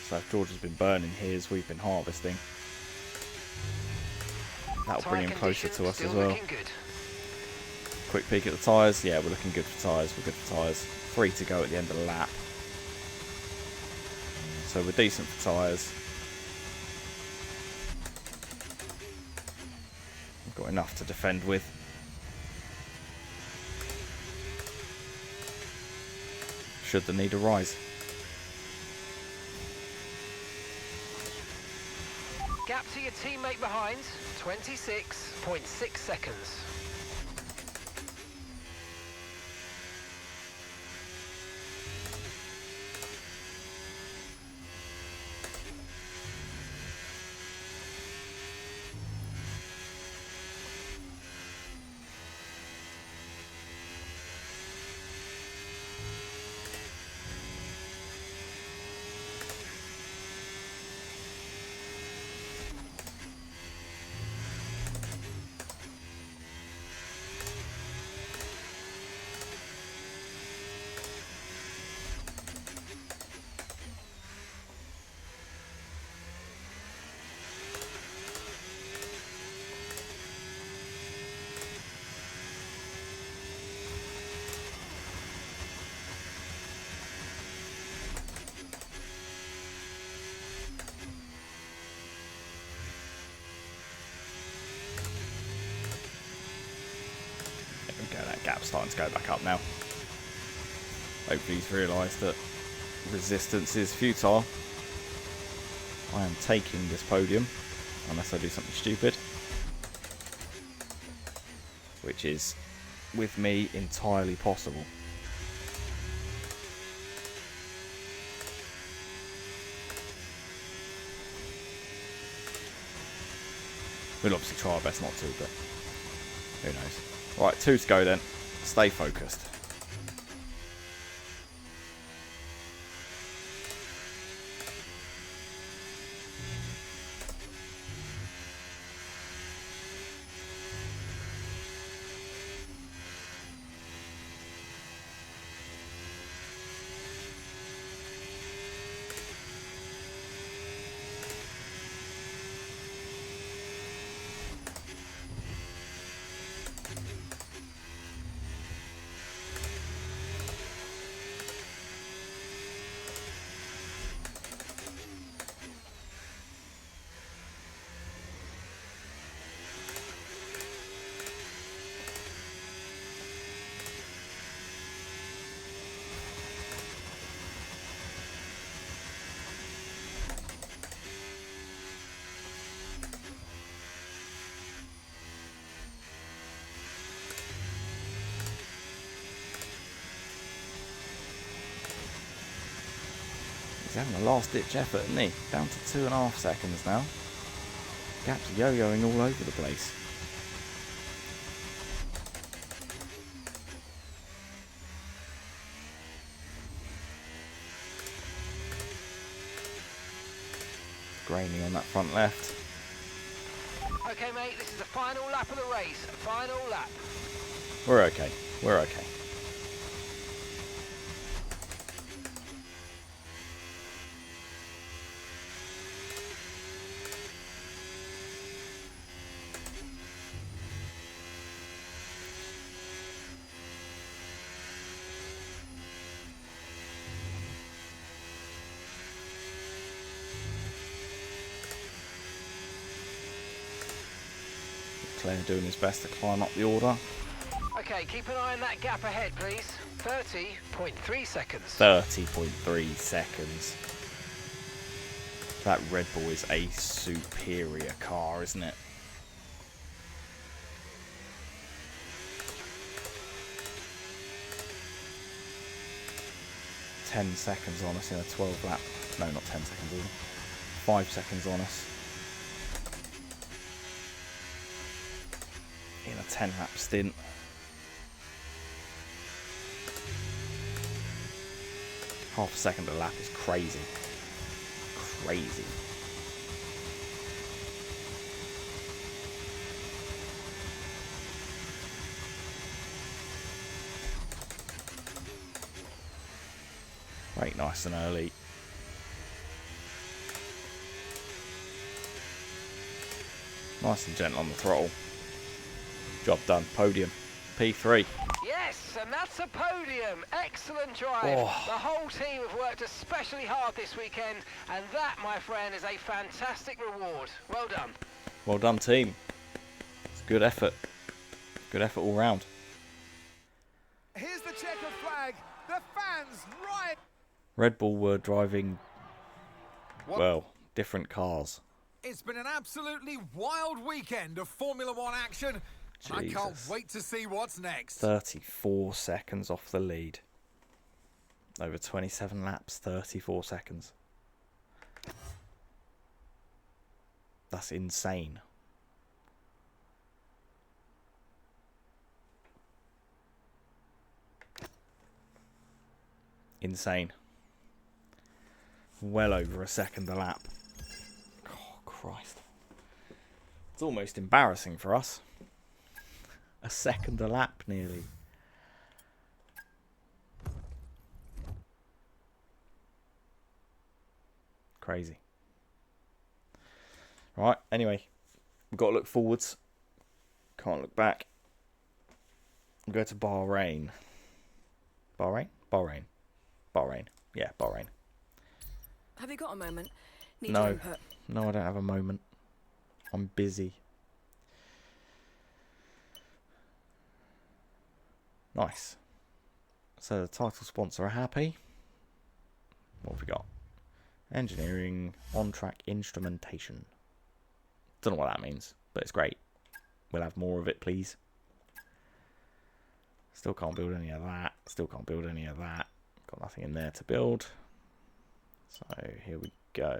So if George has been burning his, we've been harvesting. That'll bring him closer to us as well. Quick peek at the tyres. Yeah, we're looking good for tyres. We're good for tyres. 3 to go at the end of the lap. So we're decent for tyres. We've got enough to defend with. Should the need arise. Gap to your teammate behind, 26.6 seconds. That gap's starting to go back up now. Hopefully he's realised that resistance is futile. I am taking this podium, unless I do something stupid. Which is, with me, entirely possible. We'll obviously try our best not to, but who knows. Right, 2 to go then. Stay focused. He's having a last-ditch effort, isn't he? Down to 2.5 seconds now. Gap's yo-yoing all over the place. Grainy on that front left. Okay, mate, this is the final lap of the race. Final lap. We're okay. We're okay. Claire doing his best to climb up the order. Okay, keep an eye on that gap ahead, please. 30.3 seconds. 30.3 seconds. That Red Bull is a superior car, isn't it? "10 seconds on us in a 12 lap. No, not 10 seconds either. 5 seconds on us in a 10 lap stint. Half a second a lap is crazy. Crazy. Brake nice and early. Nice and gentle on the throttle. Job done. Podium. P3. Yes, and that's a podium. Excellent drive. Oh. The whole team have worked especially hard this weekend, and that, my friend, is a fantastic reward. Well done. Well done, team. It's good effort. Good effort all round. Here's the checkered flag. The fans riot. Red Bull were driving, What? well, different cars. It's been an absolutely wild weekend of Formula One action. I can't Jesus. wait to see what's next. 34 seconds off the lead. Over 27 laps, 34 seconds. That's insane. Insane. Well over a second a lap. Oh, Christ. It's almost embarrassing for us. A second a lap, nearly. Crazy. Right, anyway. We've got to look forwards. Can't look back. We'll go to Bahrain. Bahrain? Bahrain. Bahrain. Yeah, Bahrain. Have you got a moment? Need No. your input. No, I don't have a moment. I'm busy. Nice. So the title sponsor are happy. What have we got? Engineering, on-track instrumentation. Don't know what that means, but it's great. We'll have more of it, please. Still can't build any of that. Still can't build any of that. Got nothing in there to build. So here we go.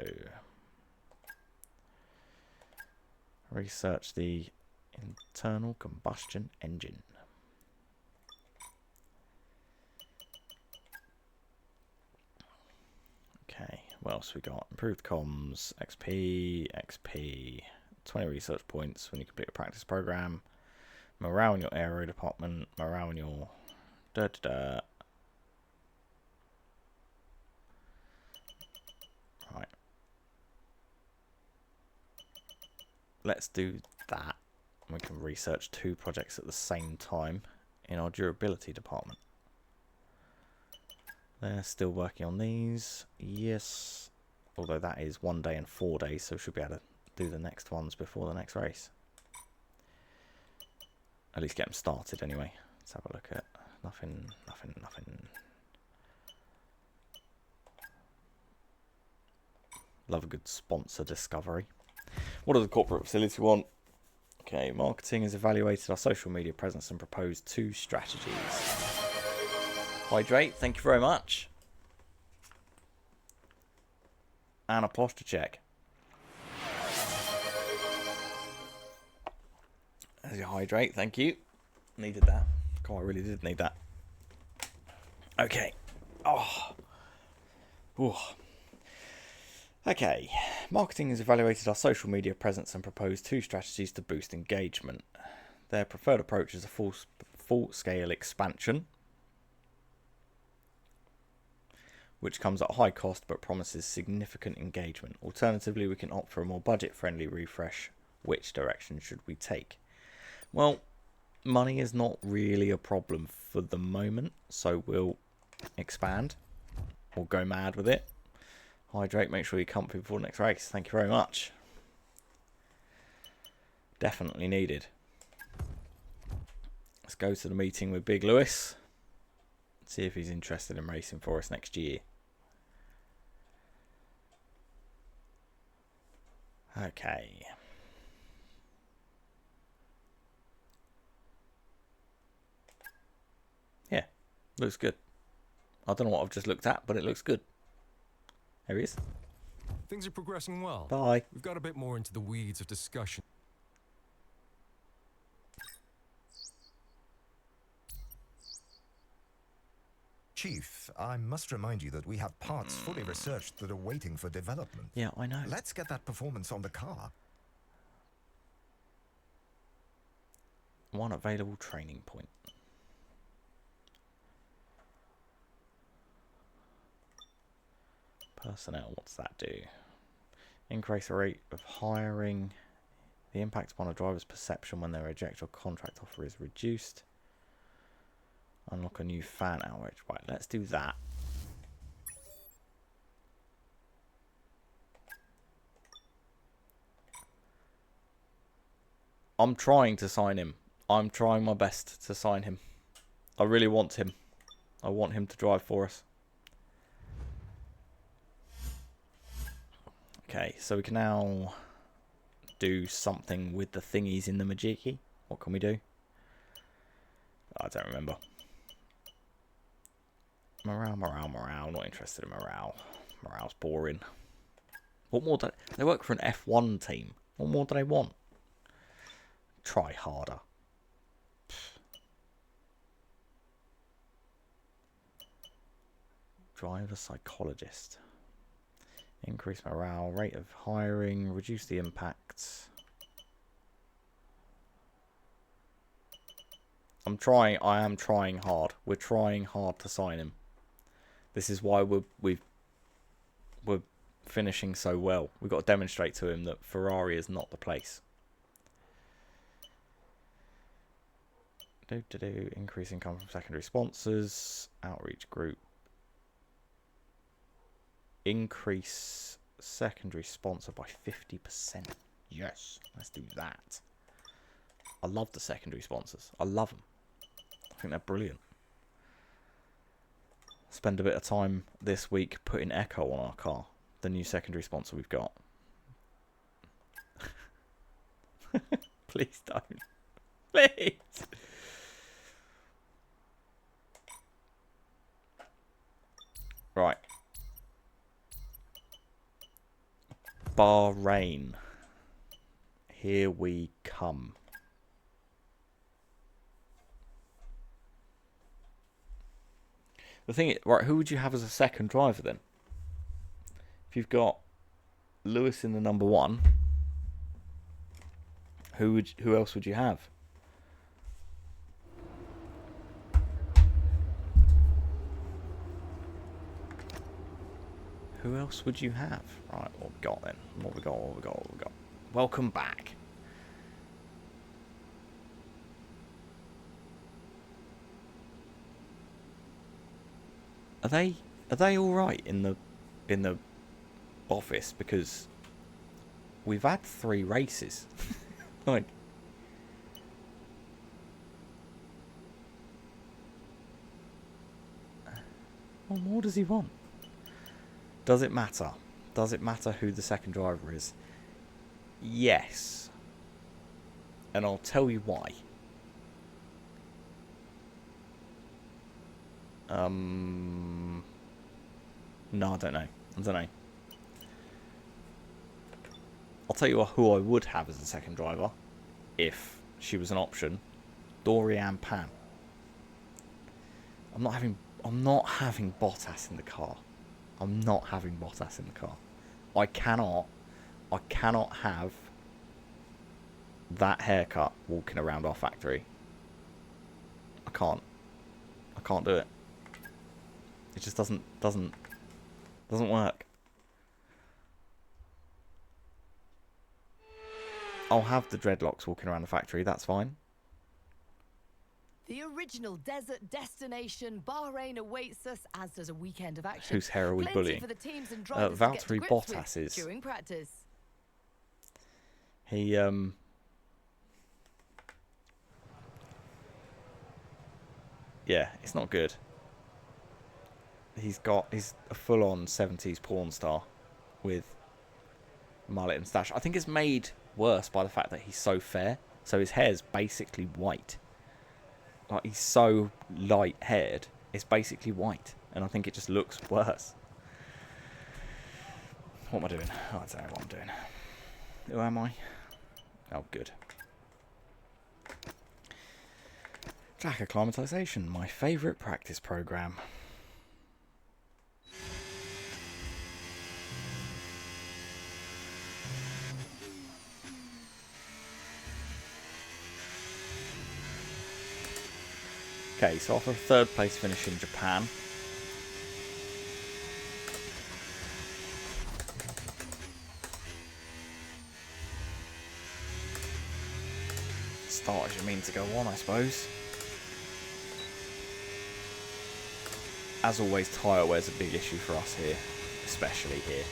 Research the internal combustion engine. Okay, what else we got? Improved comms, XP, 20 research points when you complete a practice program. Morale in your aero department, morale in your Right. Let's do that. We can research 2 projects at the same time in our durability department. They're still working on these. Yes. Although that is 1 day and 4 days, so we should be able to do the next ones before the next race. At least get them started anyway. Let's have a look at nothing. Love a good sponsor discovery. What does the corporate facility want? Okay, marketing has evaluated our social media presence and proposed 2 strategies. Hydrate, thank you very much. And a posture check. There's your hydrate, thank you. Needed that. God, I really did need that. Okay. Oh. Ooh. Okay. Marketing has evaluated our social media presence and proposed 2 strategies to boost engagement. Their preferred approach is a full-scale expansion, which comes at a high cost but promises significant engagement. Alternatively, we can opt for a more budget-friendly refresh. Which direction should we take? Well, money is not really a problem for the moment, so we'll expand or go mad with it. Hydrate, make sure you're comfy before the next race. Thank you very much. Definitely needed. Let's go to the meeting with Big Lewis. See if he's interested in racing for us next year. Okay. Yeah, looks good. I don't know what I've just looked at, but it looks good. There he is. Things are progressing well. Bye. We've got a bit more into the weeds of discussion. Chief, I must remind you that we have parts fully researched that are waiting for development. Yeah, I know. Let's get that performance on the car. 1 available training point. Personnel, what's that do? Increase the rate of hiring. The impact upon a driver's perception when their eject or contract offer is reduced. Unlock a new fan outrage. Right, let's do that. I'm trying to sign him. I'm trying my best to sign him. I really want him. I want him to drive for us. Okay, so we can now do something with the thingies in the Majiki. What can we do? I don't remember. Morale. Not interested in morale. Morale's boring. What more do they work for an F1 team? What more do they want? Try harder. Driver psychologist. Increase morale, rate of hiring, reduce the impact. I am trying hard. We're trying hard to sign him. This is why we're finishing so well. We've got to demonstrate to him that Ferrari is not the place. Increase income from secondary sponsors, outreach group. Increase secondary sponsor by 50%. Yes, let's do that. I love the secondary sponsors. I love them. I think they're brilliant. Spend a bit of time this week putting Echo on our car, the new secondary sponsor we've got. Please don't. Please. Right. Bahrain. Here we come. The thing is, right, who would you have as a second driver then? If you've got Lewis in the number one, who else would you have? Who else would you have? Right, what we got then? What we got? Welcome back. Are they all right in the office? Because we've had 3 races. Like, what more does he want? Does it matter? Does it matter who the second driver is? Yes. And I'll tell you why. No, I don't know. I'll tell you who I would have as a second driver, if she was an option. Dorian Pan. I'm not having Bottas in the car. I cannot have that haircut walking around our factory. I can't do it. It just doesn't work. I'll have the dreadlocks walking around the factory, that's fine. The original desert destination, Bahrain, awaits us, as does a weekend of action. Whose hair are we Plenty bullying? for the teams and drivers to get to Valtteri grips Bottas with is. during practice. He yeah, it's not good. He's a full-on 70s porn star with mullet and stash. I think it's made worse by the fact that he's so fair. So his hair's basically white. Like, he's so light-haired, it's basically white. And I think it just looks worse. What am I doing? Oh, I don't know what I'm doing. Who am I? Oh, good. Track acclimatization, my favourite practice programme. Okay, so after a 3rd place finish in Japan, start as you mean to go on, I suppose. As always, tyre wear's a big issue for us here, especially here.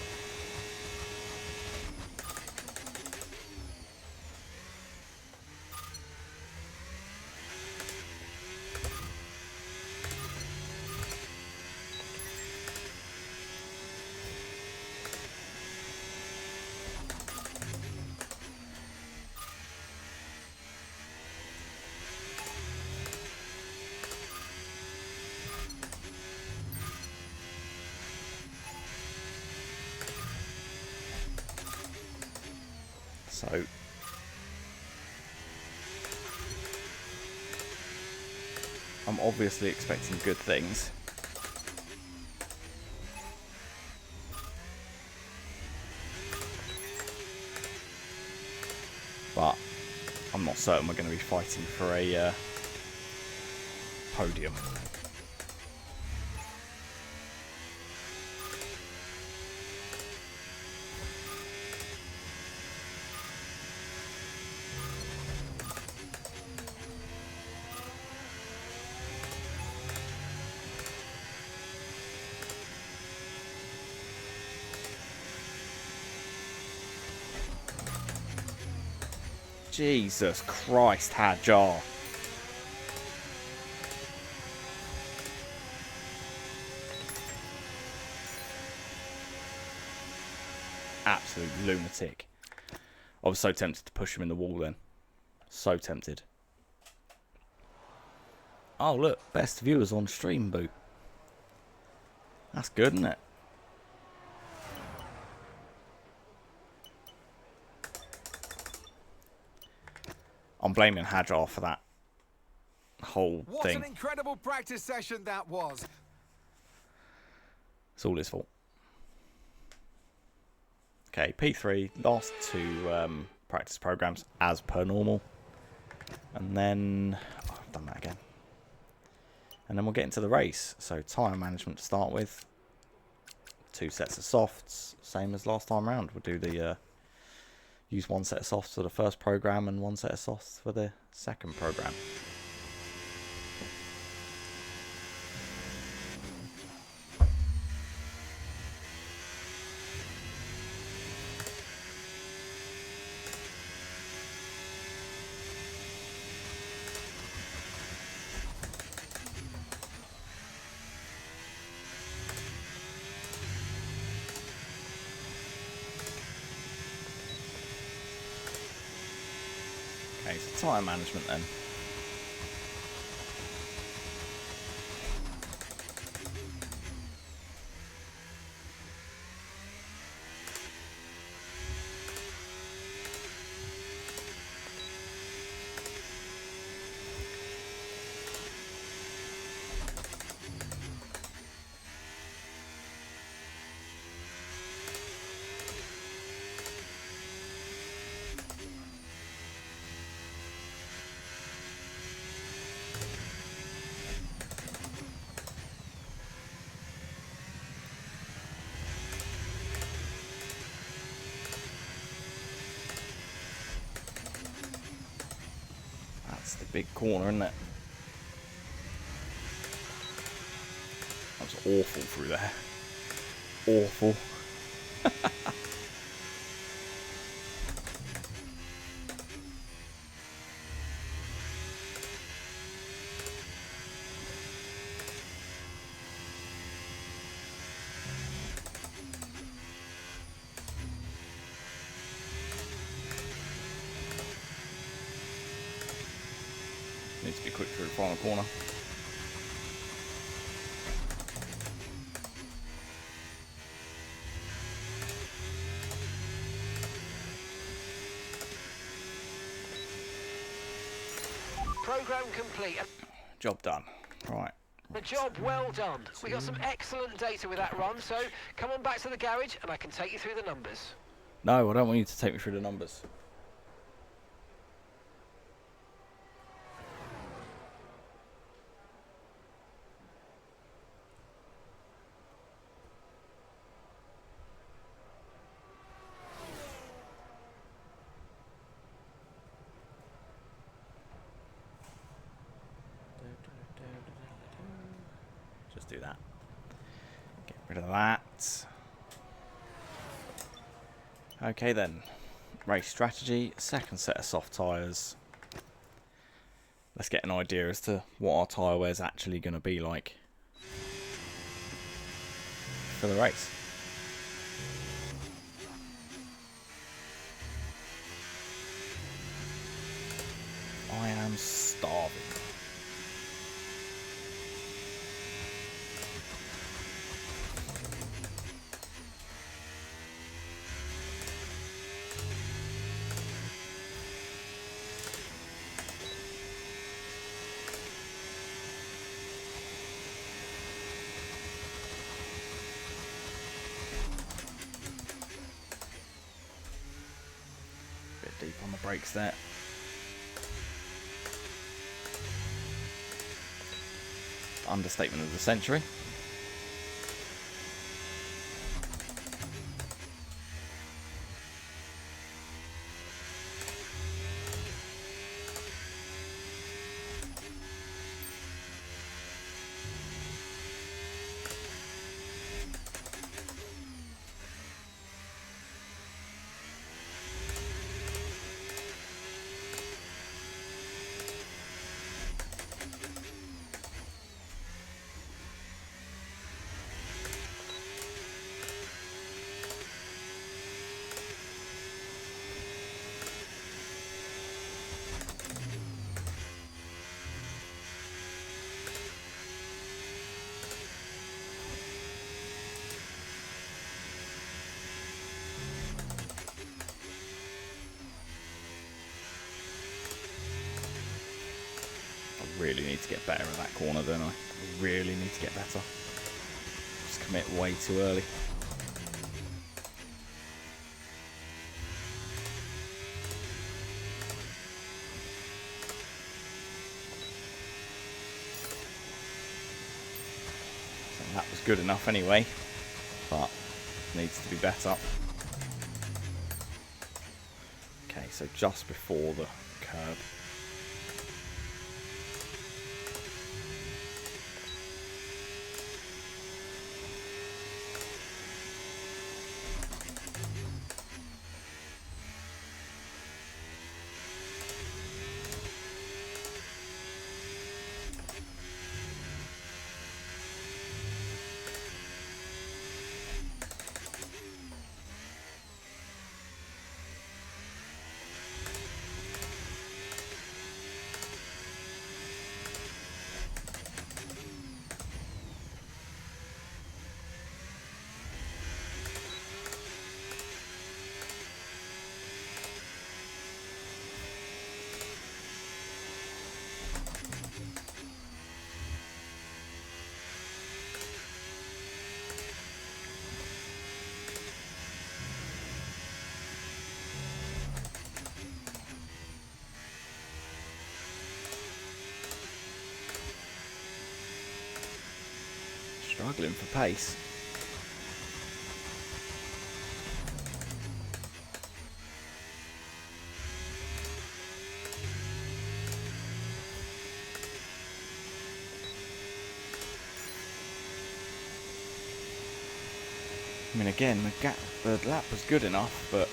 So I'm obviously expecting good things. But I'm not certain we're going to be fighting for a podium. Jesus Christ, Hajar. Absolute lunatic. I was so tempted to push him in the wall then. So tempted. Oh look, best viewers on stream, boo. That's good, isn't it? I'm blaming Hajar for that whole What thing. an incredible practice session that was. It's all his fault. Okay, P3, last two practice programs as per normal. And then, oh, I've done that again. And then we'll get into the race. So tyre management to start with. 2 sets of softs, same as last time round. We'll do the, use 1 set of softs for the first program and 1 set of softs for the second program. Okay, so tyre management then. That's the big corner, isn't it? That was awful through there. Awful. Needs to be quick through the final corner. Program complete. Job done. Right. The job well done. We got some excellent data with that run, so come on back to the garage and I can take you through the numbers. No, I don't want you to take me through the numbers. do that. Get rid of that. Okay then. Race strategy. Second set of soft tyres. Let's get an idea as to what our tyre wear is actually going to be like for the race. I am starving. Bit deep on the brakes there. Understatement of the century. Really need to get better at that corner, don't I? Really need to get better. Just commit way too early. So that was good enough anyway, but needs to be better. Okay, so just before the curb. Struggling for pace. I mean, again, the lap was good enough, but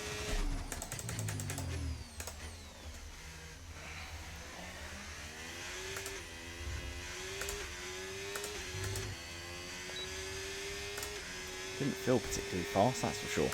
didn't feel particularly fast, that's for sure.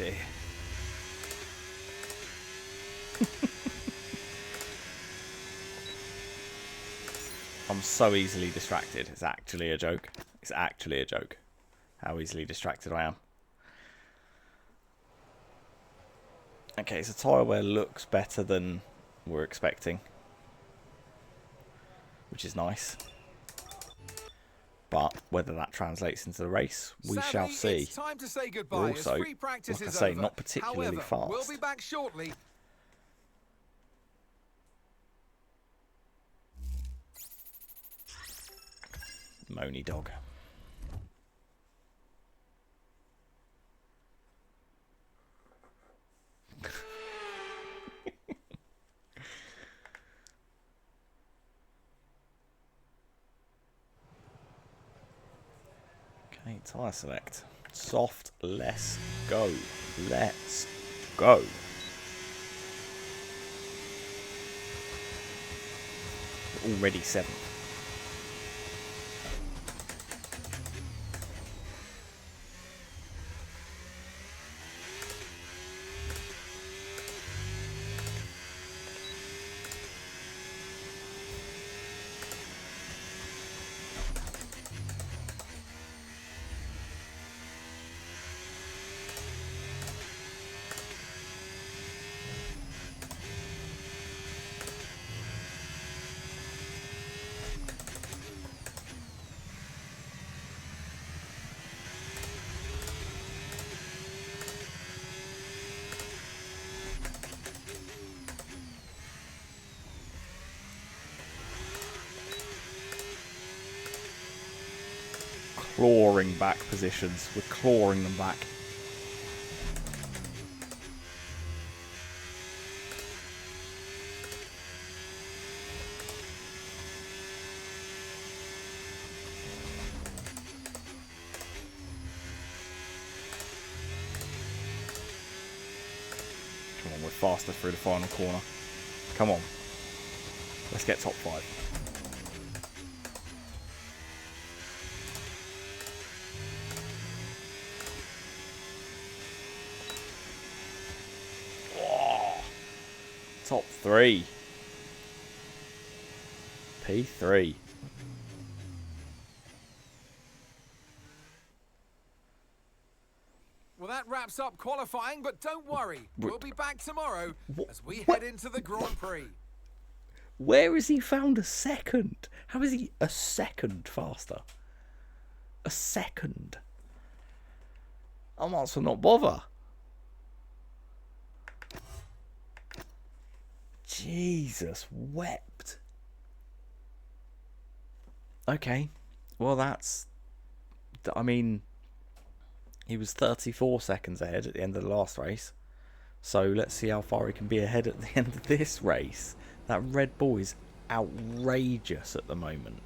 shit here. I'm so easily distracted. It's actually a joke. It's actually a joke. How easily distracted I am. Okay, so tyre wear looks better than we're expecting, which is nice. But whether that translates into the race, we shall see. It's time to say We're goodbye. also, Free practice like I is say, over. not particularly However, fast. we'll be back shortly. Moany dog. Okay, tyre select. Soft, let's go. Let's go. Already 7th. Clawing back positions. We're clawing them back. Come on, we're faster through the final corner. Come on. Let's get top 5. Top 3. P3. Well, that wraps up qualifying, but don't worry. We'll be back tomorrow as we What? head into the Grand Prix. Where has he found a second? How is he a second faster? A second. I might as well not bother. Jesus wept. Okay. Well, that's... I mean, he was 34 seconds ahead at the end of the last race. So let's see how far he can be ahead at the end of this race. That Red Bull is outrageous at the moment.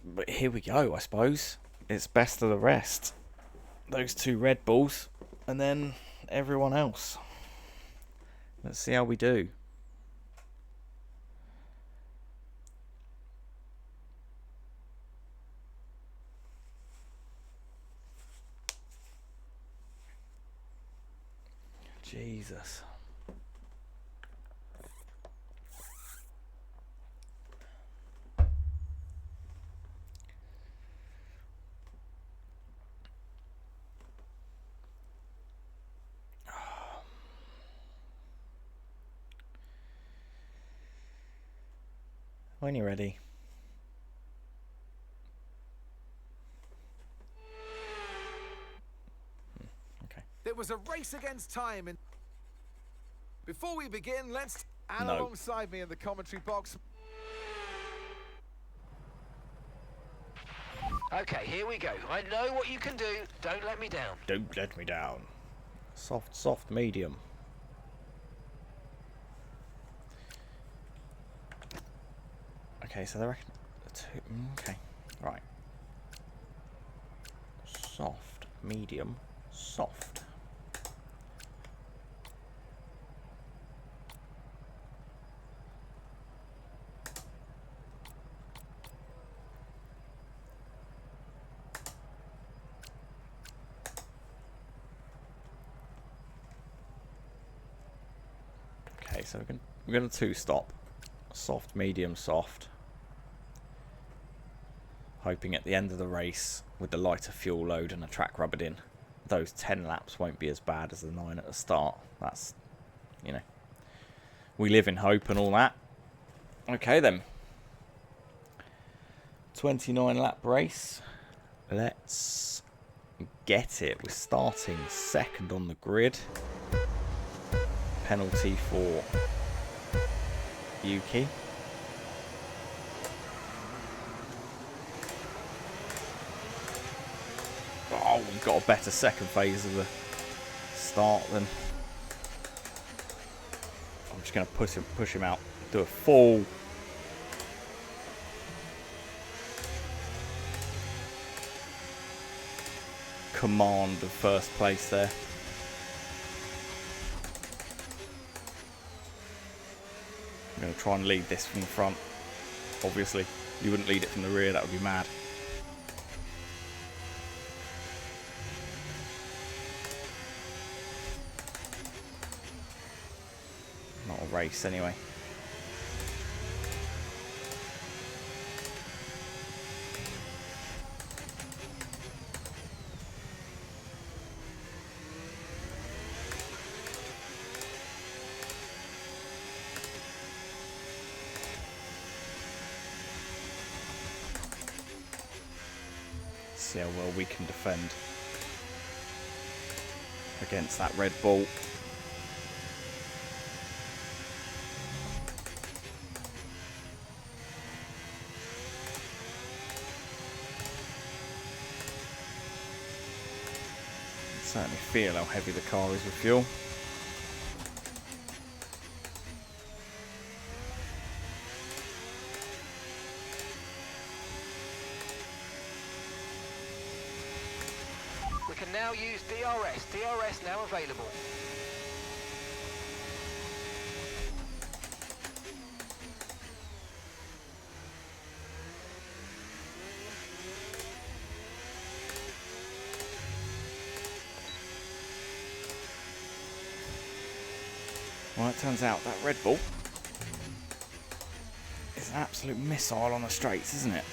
But here we go, I suppose. It's best of the rest. Those 2 Red Bulls, and then everyone else. Let's see how we do. Jesus. When you're ready. Okay. It was a race against time. And before we begin, let's... And No. alongside me in the commentary box... Okay, here we go. I know what you can do. Don't let me down. Don't let me down. Soft, soft, medium. Okay, so they reckon... Okay, right. Soft, medium, soft. Okay, so we're going to two-stop. Soft, medium, soft. Hoping at the end of the race, with the lighter fuel load and a track rubbered in, those 10 laps won't be as bad as the 9 at the start. That's, you know, we live in hope and all that. Okay then. 29 lap race. Let's get it. We're starting second on the grid. Penalty for Yuki. Oh, we've got a better second phase of the start than... I'm just going to push him out. Do a full... command of first place there. I'm going to try and lead this from the front. Obviously, you wouldn't lead it from the rear, that would be mad. Not a race anyway. See how well we can defend against that Red Bull. Certainly feel how heavy the car is with fuel. We can now use DRS. DRS now available. Well, it turns out that Red Bull is an absolute missile on the straights, isn't it?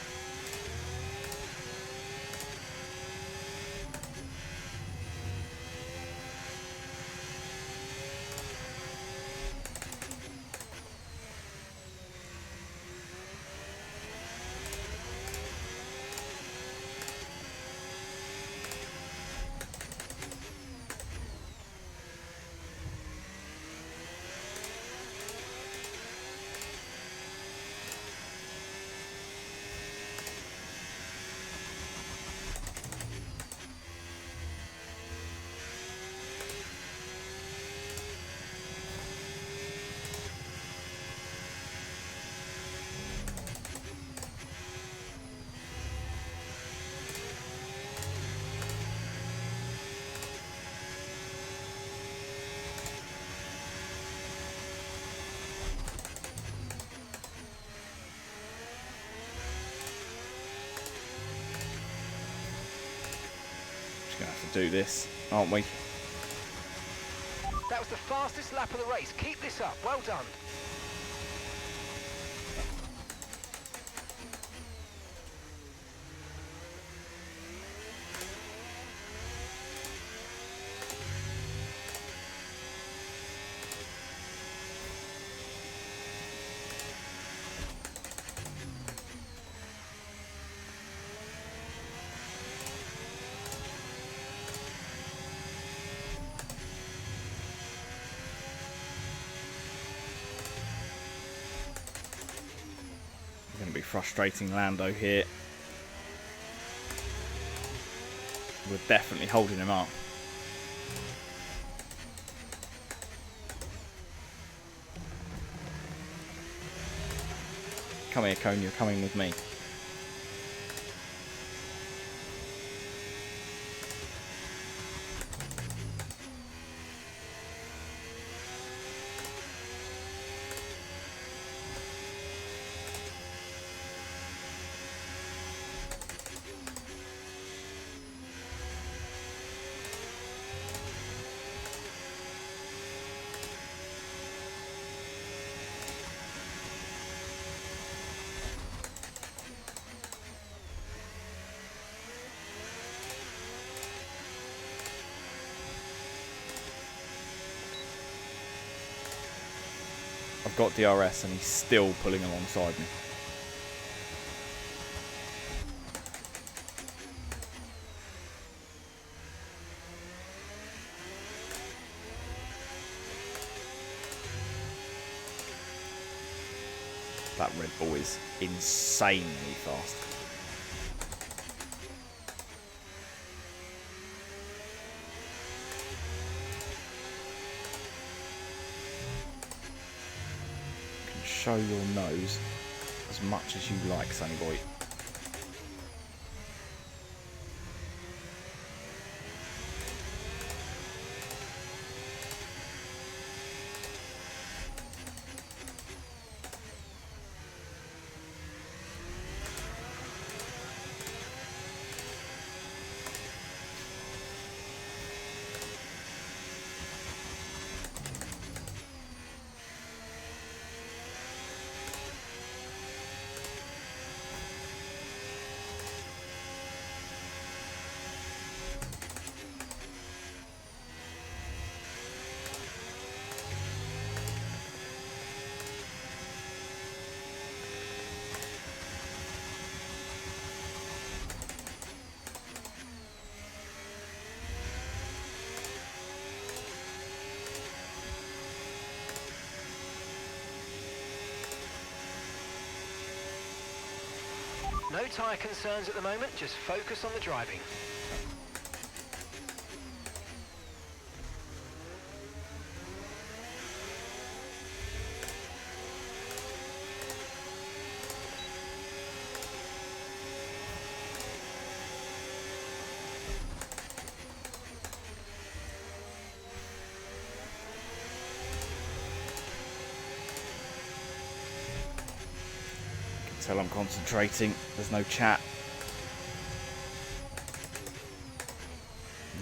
Gonna have to do this, aren't we? That was the fastest lap of the race. Keep this up. Well done. Going to be frustrating Lando here. We're definitely holding him up. Come here, Cone, you're coming with me. I've got DRS and he's still pulling alongside me. That Red Bull is insanely fast. You can show your nose as much as you like, Sonny boy. No tyre concerns at the moment, just focus on the driving. Tell I'm concentrating. There's no chat.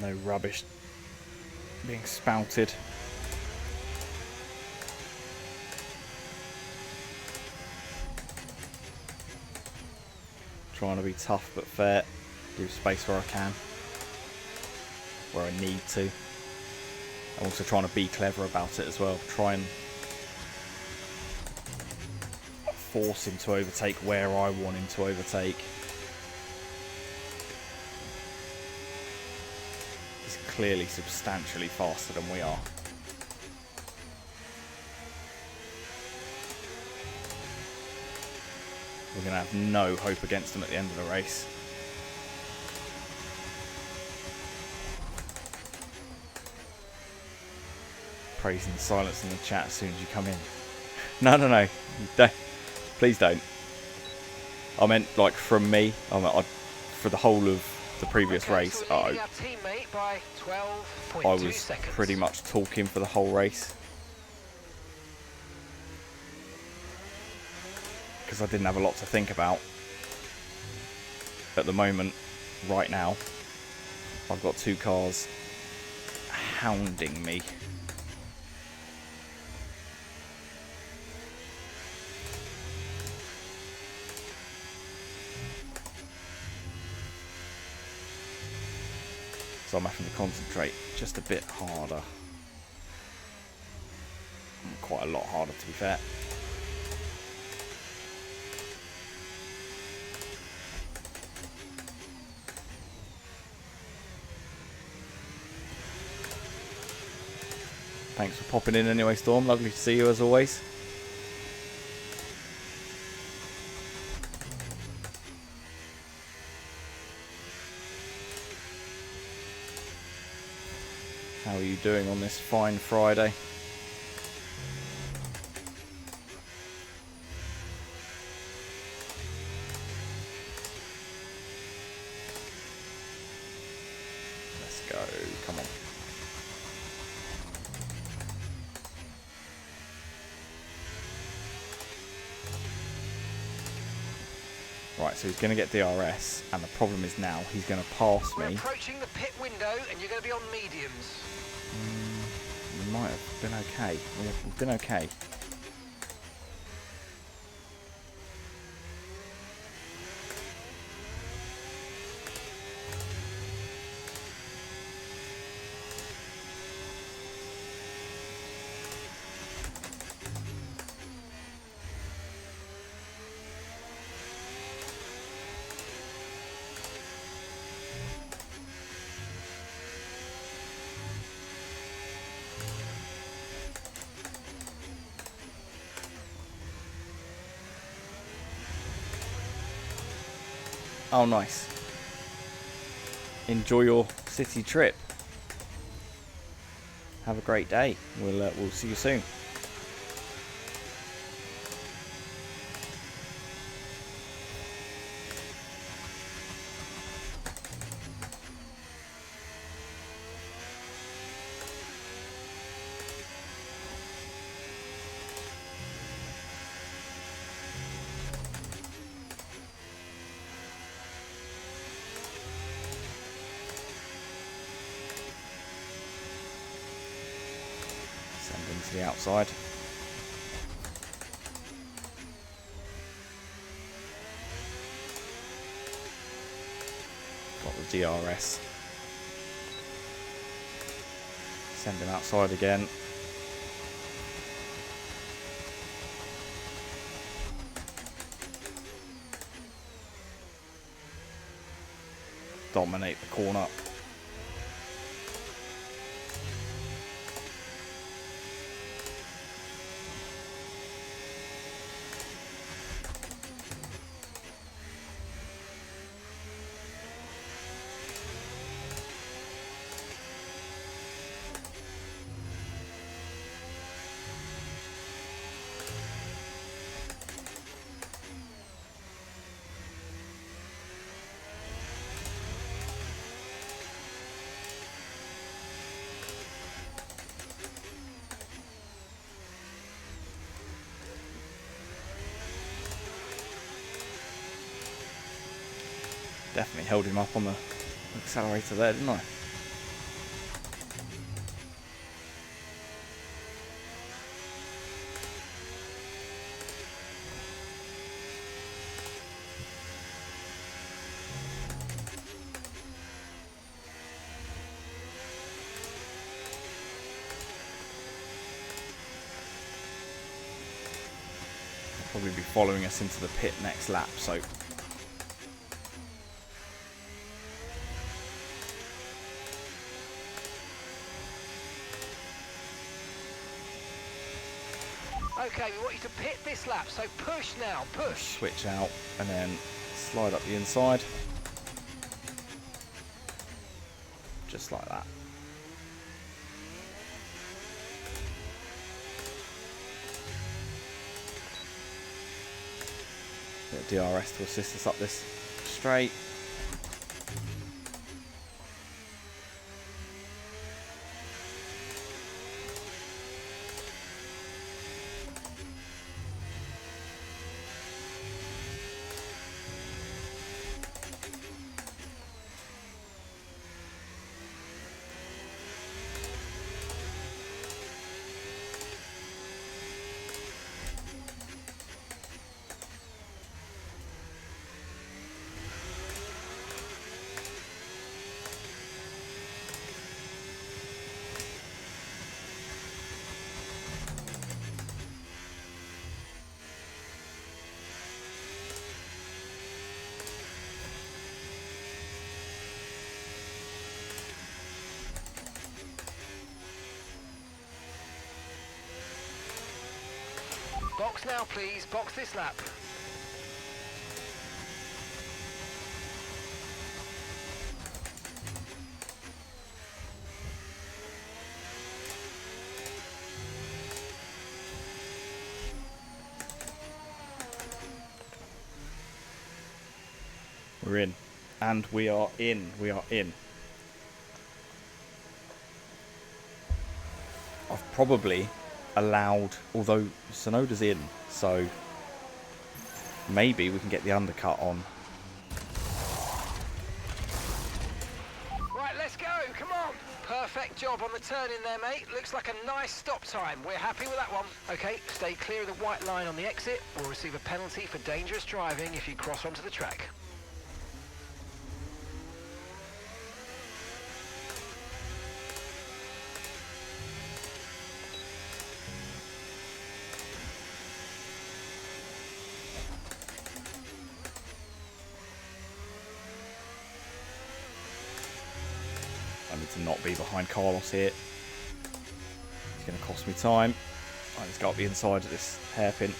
No rubbish being spouted. Trying to be tough but fair. Do space where I can. Where I need to. I'm also trying to be clever about it as well. Try and force him to overtake where I want him to overtake. He's clearly substantially faster than we are. We're going to have no hope against him at the end of the race. Praising the silence in the chat as soon as you come in. No, you don't. Please don't. I meant like from me. For the whole of the previous race, I was pretty much talking for the whole race. Because I didn't have a lot to think about. At the moment, right now, I've got two cars hounding me. So I'm having to concentrate just a bit harder. Quite a lot harder, to be fair. Thanks for popping in anyway, Storm. Lovely to see you as always. How are you doing on this fine Friday? Let's go, come on. Right, so he's going to get DRS, and the problem is now he's going to pass We're me. approaching the pit window, and you're going to be on mediums. We might have been okay. We've been okay. Oh, nice. Enjoy your city trip. Have a great day. We'll see you soon. To the outside. Got the DRS. Send him outside again. Dominate the corner. Definitely held him up on the accelerator there, didn't I? Probably be following us into the pit next lap, so Okay, we want you to pit this lap, so push now, push. switch out and then slide up the inside. Just like that. Get DRS to assist us up this straight. Box now, please. Box this lap. We're in. And we are in. We are in. I've probably allowed, although Sonoda's in, so maybe we can get the undercut on. Right, let's go. Come on. Perfect job on the turn in there, mate. Looks like a nice stop time. We're happy with that one. Okay, stay clear of the white line on the exit. We'll receive a penalty for dangerous driving if you cross onto the track. I need to not be behind Carlos here. It's going to cost me time. I just got up the inside of this hairpin.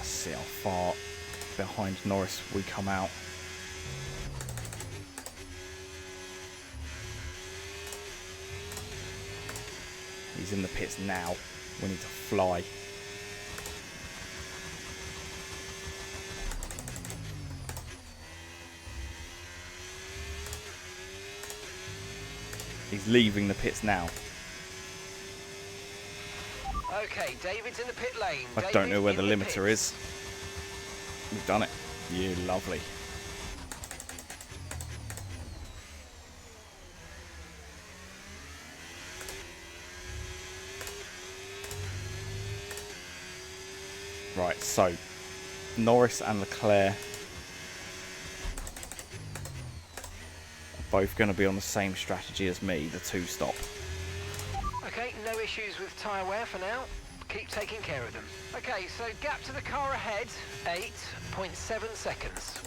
see how far behind Norris we come out. He's in the pits now. We need to fly. He's leaving the pits now. Okay, David's in the pit lane. I don't know where the limiter is. We've done it. Yeah, lovely. Right, so Norris and Leclerc are both going to be on the same strategy as me, the 2-stop. Okay, no issues with tyre wear for now. Keep taking care of them. Okay, so gap to the car ahead, 8.7 seconds.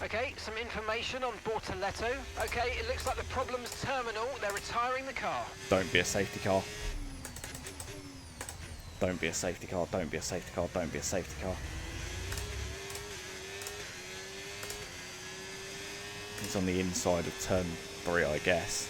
Okay, some information on Bortoletto. Okay, it looks like the problem's terminal. They're retiring the car. Don't be a safety car. Don't be a safety car. Don't be a safety car. Don't be a safety car. It's on the inside of turn 3, I guess.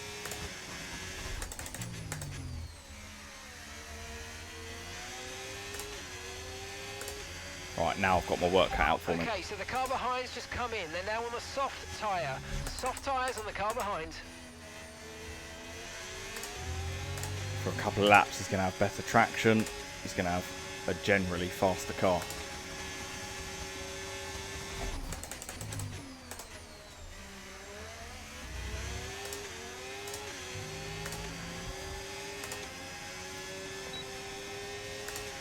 Right, now I've got my work cut out for me. Okay, so the car behind's just come in. They're now on the soft tyre. Soft tyres on the car behind. For a couple of laps, he's going to have better traction. He's going to have a generally faster car.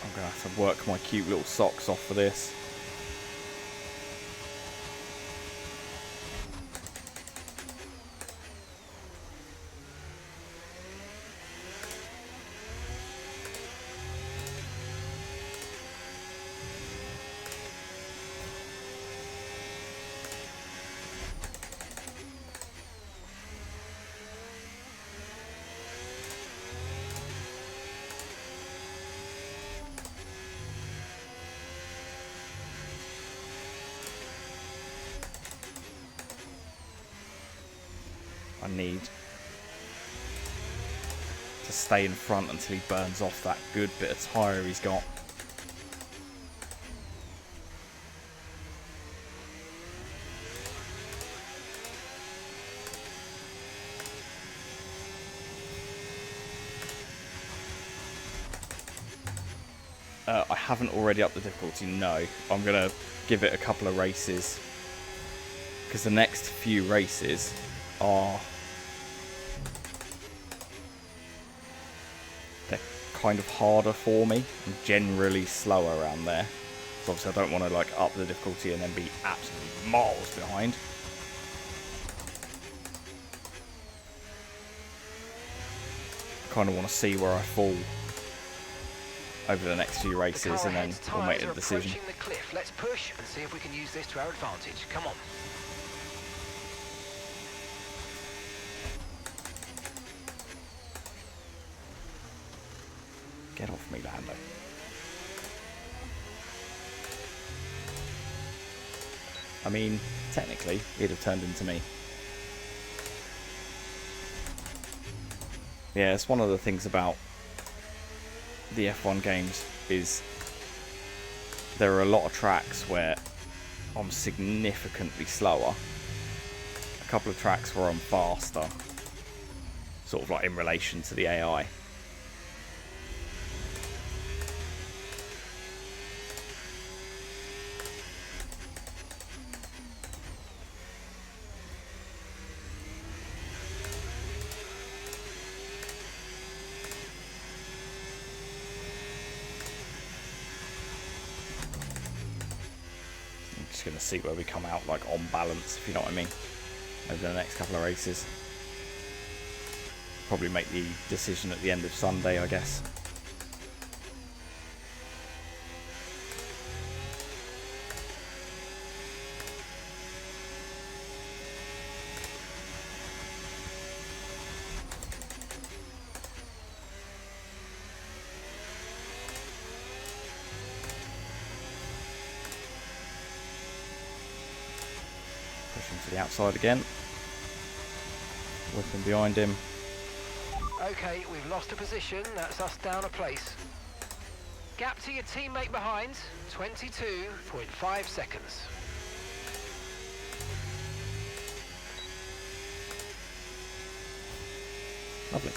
I'm going to have to work my cute little socks off for this. I need to stay in front until he burns off that good bit of tyre he's got. I haven't already upped the difficulty, no. I'm going to give it a couple of races, because the next few races are... they're kind of harder for me. I'm generally slower around there. So obviously I don't want to like up the difficulty and then be absolutely miles behind. I kind of want to see where I fall over the next few races, and then we'll make a decision. The cliff. Let's push and see if we can use this to our advantage. Come on. Get off me, Lando. I mean, technically, he'd have turned into me. Yeah, it's one of the things about the F1 games is there are a lot of tracks where I'm significantly slower. A couple of tracks where I'm faster. Sort of like in relation to the AI. Going to see where we come out like on balance, if you know what I mean, over the next couple of races. Probably make the decision at the end of Sunday, I guess. Pushing to the outside again. Whipping behind him. Okay, we've lost a position. That's us down a place. Gap to your teammate behind, 22.5 seconds. Lovely.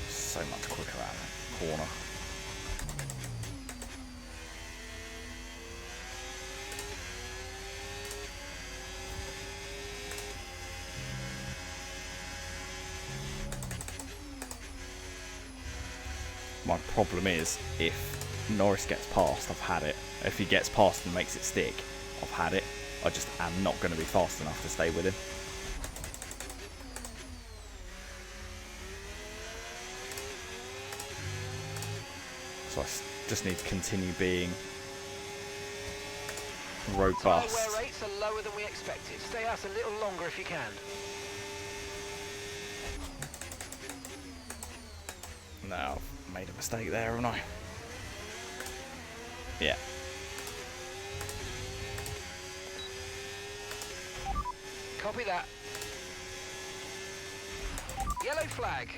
So much quicker out of that corner. My problem is, if Norris gets past, I've had it. If he gets past and makes it stick, I've had it. I just am not going to be fast enough to stay with him. So I just need to continue being robust. Tyre wear rates are lower than we expected. Stay out a little longer if you can. No, I've made a mistake there, haven't I? Yeah. Copy that. Yellow flag.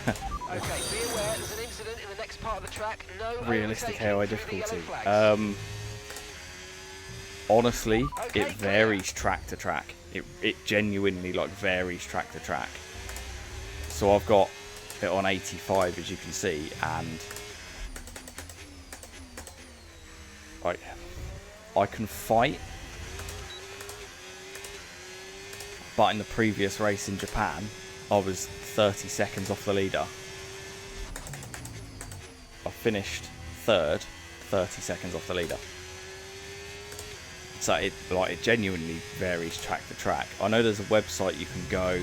Okay, be aware there's an incident in the next part of the track. No Realistic overtaking AI through the yellow difficulty. flags. Honestly, Okay, it varies track to track. It genuinely like varies track to track. So I've got it on 85, as you can see, and I can fight, but in the previous race in Japan, I was 30 seconds off the leader. I finished third, 30 seconds off the leader. So it genuinely varies track to track. I know there's a website you can go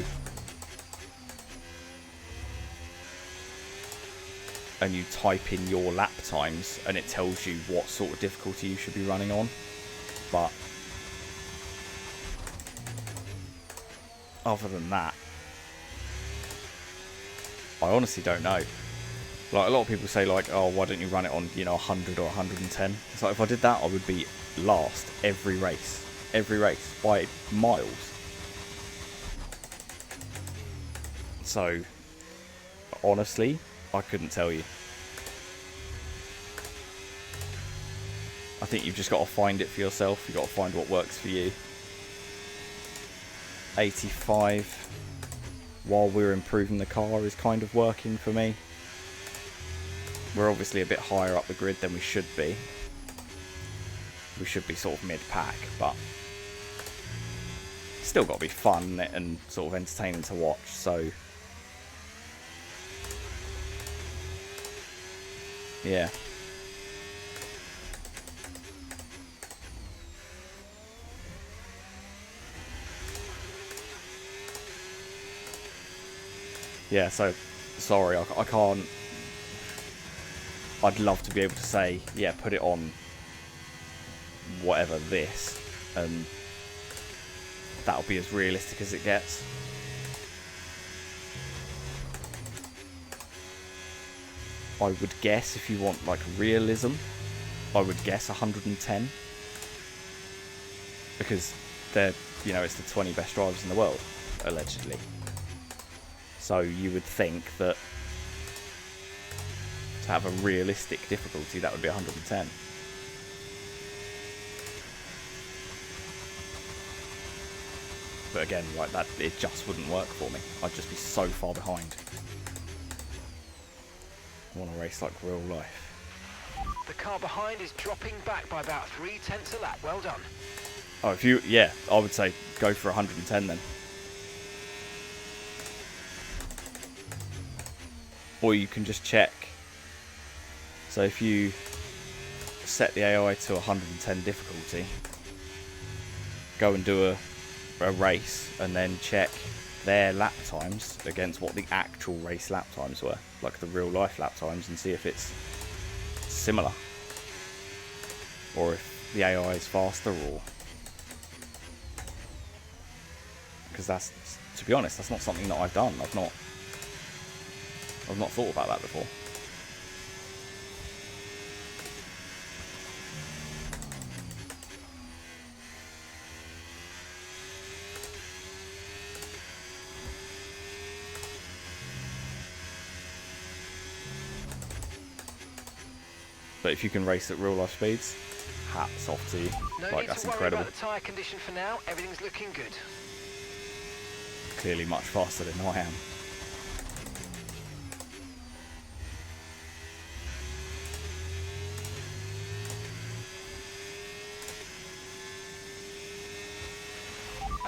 and you type in your lap times and it tells you what sort of difficulty you should be running on, but other than that, I honestly don't know. Like, a lot of people say, like, oh, why don't you run it on, 100 or 110? It's like, if I did that, I would be last every race by miles. So honestly, I couldn't tell you. I think you've just got to find it for yourself. You've got to find what works for you. 85, while we're improving the car, is kind of working for me. We're obviously a bit higher up the grid than we should be. We should be sort of mid-pack, but still got to be fun and sort of entertaining to watch, so yeah. Yeah, so sorry, I can't. I'd love to be able to say, yeah, put it on whatever this, and that'll be as realistic as it gets. I would guess, if you want like realism, I would guess 110, because they're, it's the 20 best drivers in the world, allegedly. So you would think that to have a realistic difficulty, that would be 110. But again, like that, it just wouldn't work for me. I'd just be so far behind. I want to race like real life. The car behind is dropping back by about 0.3 a lap. Well done. Oh, I would say go for 110 then. or you can just check. So if you set the AI to 110 difficulty, go and do a race and then check their lap times against what the actual race lap times were, like the real life lap times, and see if it's similar, or if the AI is faster, or because that's, to be honest, that's not something that I've done. I've not thought about that before. But if you can race at real life speeds, hats off to you. No Like, need that's to worry incredible. about the tyre condition for now. Everything's looking good. Clearly much faster than I am.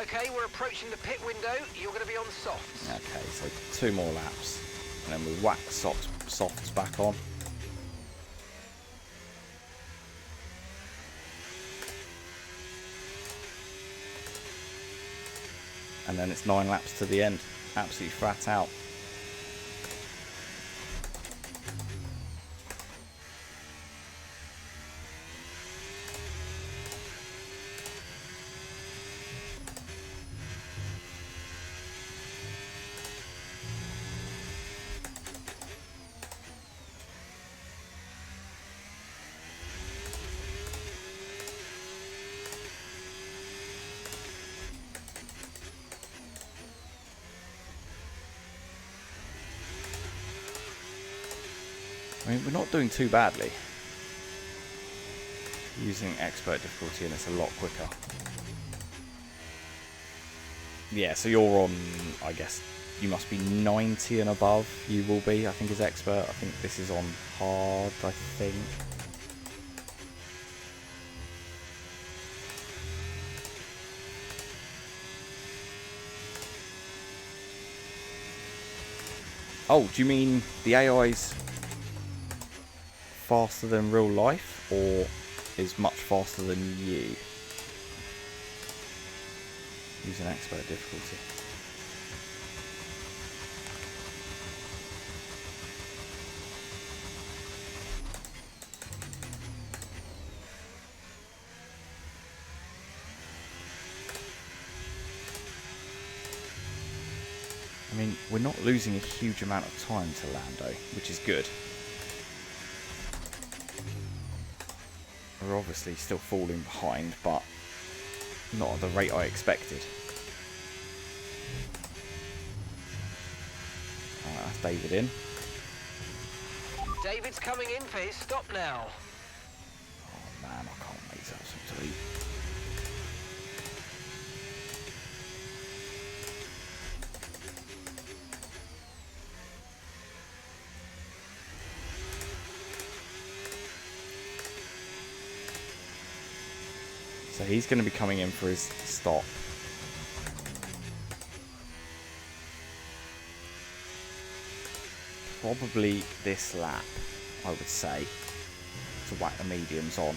Okay, we're approaching the pit window. You're going to be on softs. Okay, so 2 more laps, and then we whack softs back on. And then it's 9 laps to the end. Absolutely flat out. I mean, we're not doing too badly. Using expert difficulty, and it's a lot quicker. Yeah, so you're on, I guess, you must be 90 and above. You will be, I think, is expert. I think this is on hard, I think. Oh, do you mean the AI's faster than real life, or is much faster than you? Using expert difficulty. I mean, we're not losing a huge amount of time to Lando, which is good. We're obviously still falling behind, but not at the rate I expected. That's David in. David's coming in for his stop now. Oh man, I can't make that something to eat. So he's going to be coming in for his stop. Probably this lap, I would say, to whack the mediums on.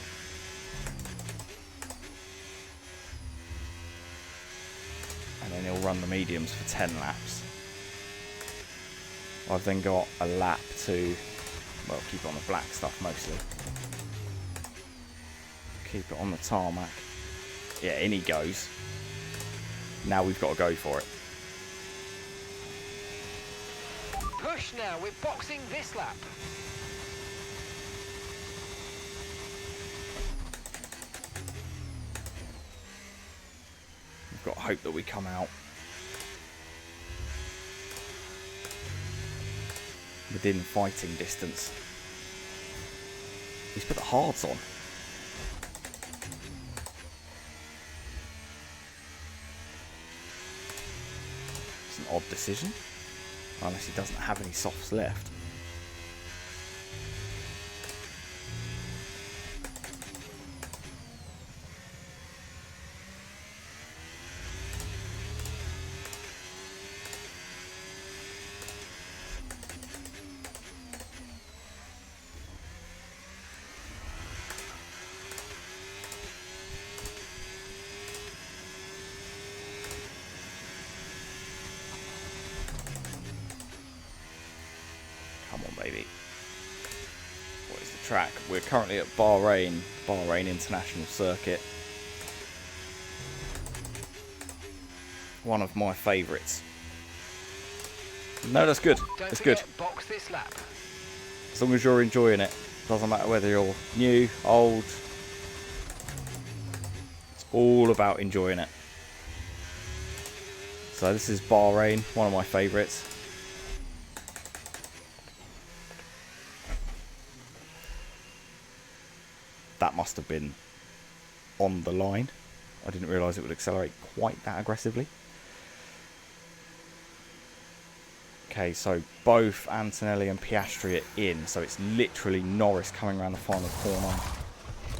And then he'll run the mediums for 10 laps. I've then got a lap to, well, keep it on the black stuff mostly. Keep it on the tarmac. Yeah, in he goes. Now we've got to go for it. Push now, we're boxing this lap. We've got to hope that we come out within fighting distance. He's put the hards on. It's an odd decision. Unless he doesn't have any softs left. baby. What is the track? We're currently at Bahrain International Circuit. One of my favourites. No, that's good. Don't It's forget, good. box this lap. As long as you're enjoying it. Doesn't matter whether you're new, old. It's all about enjoying it. So this is Bahrain, one of my favourites. That must have been on the line. I didn't realise it would accelerate quite that aggressively. Okay, so both Antonelli and Piastri are in, so it's literally Norris coming around the final corner.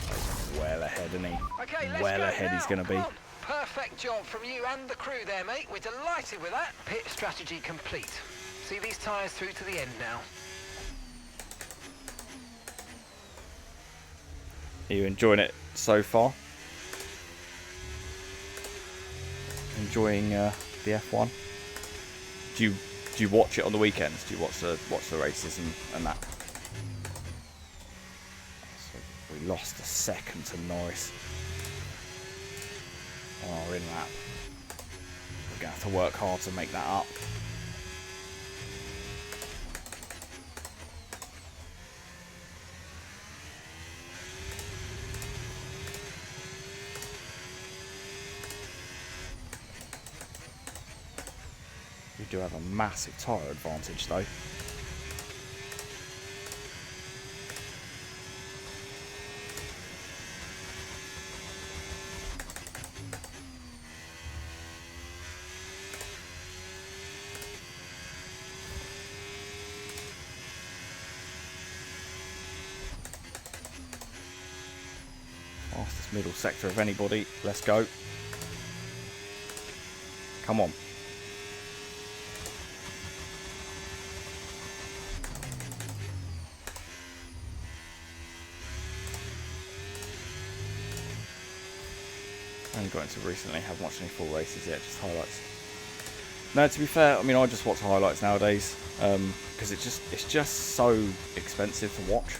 He's well ahead, isn't he? Okay, let's Well go ahead now. he's going to be. Come on. Perfect job from you and the crew there, mate. We're delighted with that. Pit strategy complete. See these tyres through to the end now. Are you enjoying it so far? Enjoying the F1? Do you watch it on the weekends? Do you watch the races and that? So we lost a second to Norris on our in lap. We're gonna have to work hard to make that up. We do have a massive tyre advantage though. Fastest middle sector of anybody. Let's go. Come on. I haven't got into recently, haven't watched any full races yet, just highlights. No, to be fair, I mean, I just watch highlights nowadays, because it's just so expensive to watch.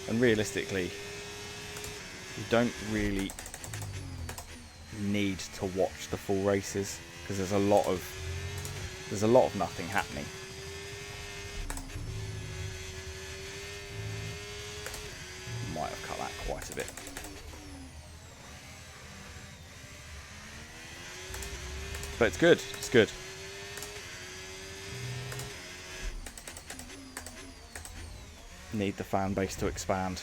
And realistically, you don't really need to watch the full races, because there's a lot of nothing happening. Might have cut that quite a bit. But it's good. It's good. Need the fan base to expand.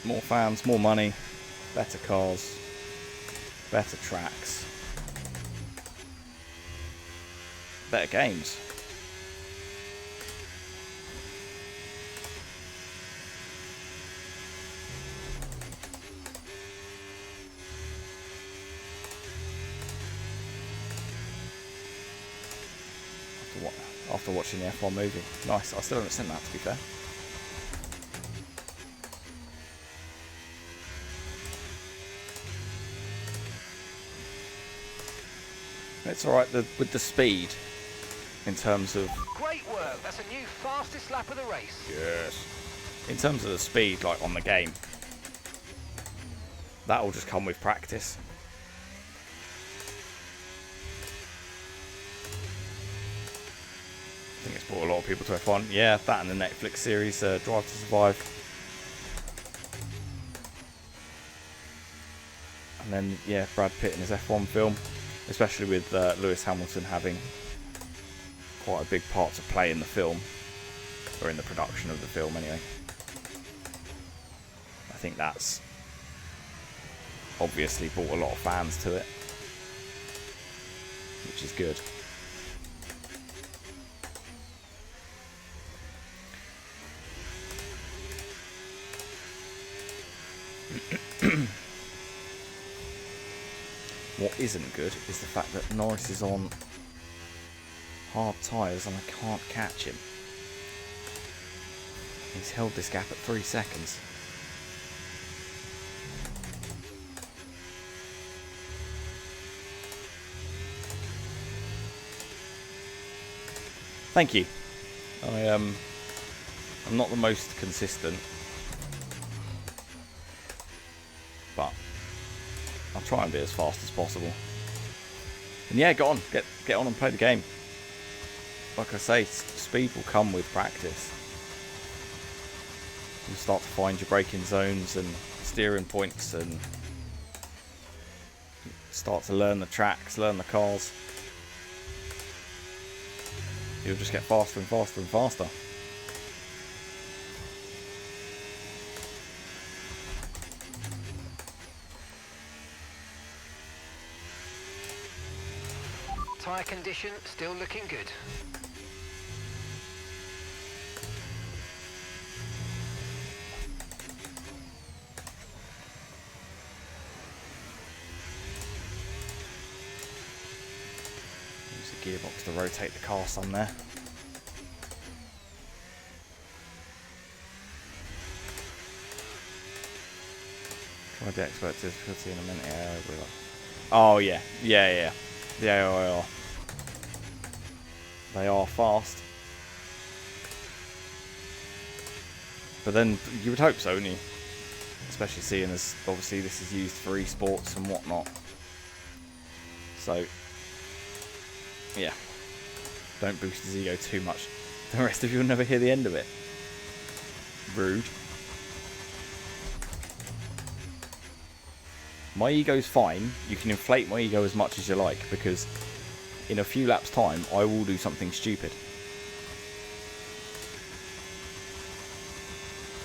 More fans, more money, better cars, better tracks, better games. After watching the F1 movie. Nice, I still haven't seen that, to be fair. It's alright with the speed, in terms of... Great work. That's a new fastest lap of the race. Yes. In terms of the speed, like on the game, that'll just come with practice. I think it's brought a lot of people to F1. Yeah, that and the Netflix series, Drive to Survive. And then, yeah, Brad Pitt in his F1 film. Especially with Lewis Hamilton having quite a big part to play in the film. Or in the production of the film, anyway. I think that's obviously brought a lot of fans to it. Which is good. What isn't good is the fact that Norris is on hard tyres and I can't catch him. He's held this gap at 3 seconds. Thank you. I'm not the most consistent, but I'll try and be as fast as possible. And yeah, get on and play the game. Like I say, speed will come with practice. You'll start to find your braking zones and steering points, and start to learn the tracks, learn the cars. You'll just get faster and faster and faster. Tyre condition still looking good. Use the gearbox to rotate the car some there. Try the expert difficulty in a minute. Yeah, oh yeah, yeah. They are fast. But then you would hope so, wouldn't you? Especially seeing as obviously this is used for esports and whatnot. So yeah, don't boost his ego too much. The rest of you will never hear the end of it. Rude. My ego's fine. You can inflate my ego as much as you like, because in a few laps' time, I will do something stupid.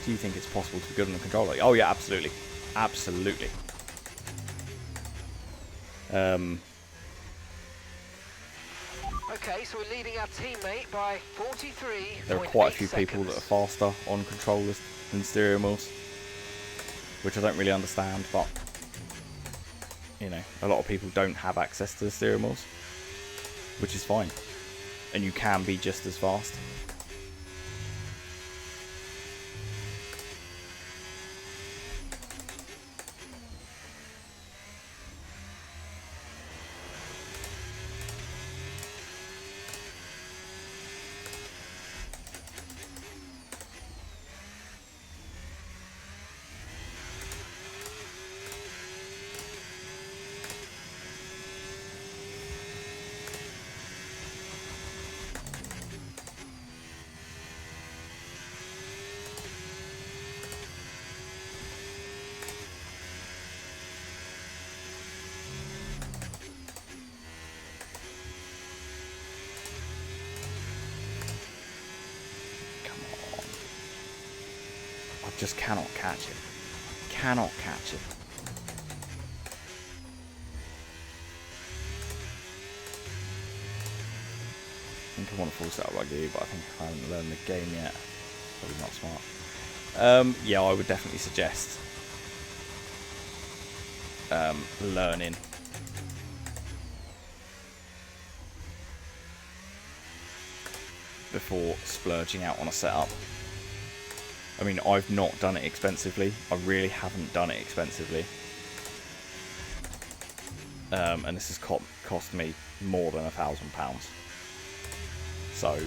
Do you think it's possible to be good on the controller? Oh yeah, absolutely. Absolutely. Okay, so we're leading our teammate by 43. There are quite a few people that are faster on controllers than steering wheels, which I don't really understand, but you know, a lot of people don't have access to the steering wheels, which is fine, and you can be just as fast. Just cannot catch it. Cannot catch it. I think I want to full setup like you, but I think I haven't learned the game yet. Probably not smart. Yeah, I would definitely suggest learning. Before splurging out on a setup. I mean, I've not done it expensively. I really haven't done it expensively. And this has cost me more than £1,000. So,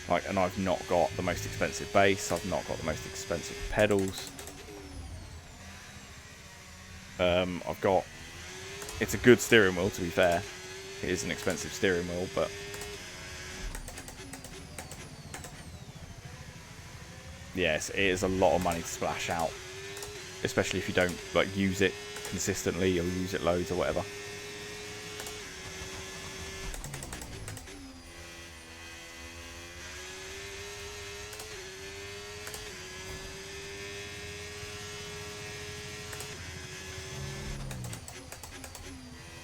like, and I've not got the most expensive base. I've not got the most expensive pedals. I've got. It's a good steering wheel, to be fair. It is an expensive steering wheel, but. Yes, it is a lot of money to splash out, especially if you don't like use it consistently or use it loads or whatever.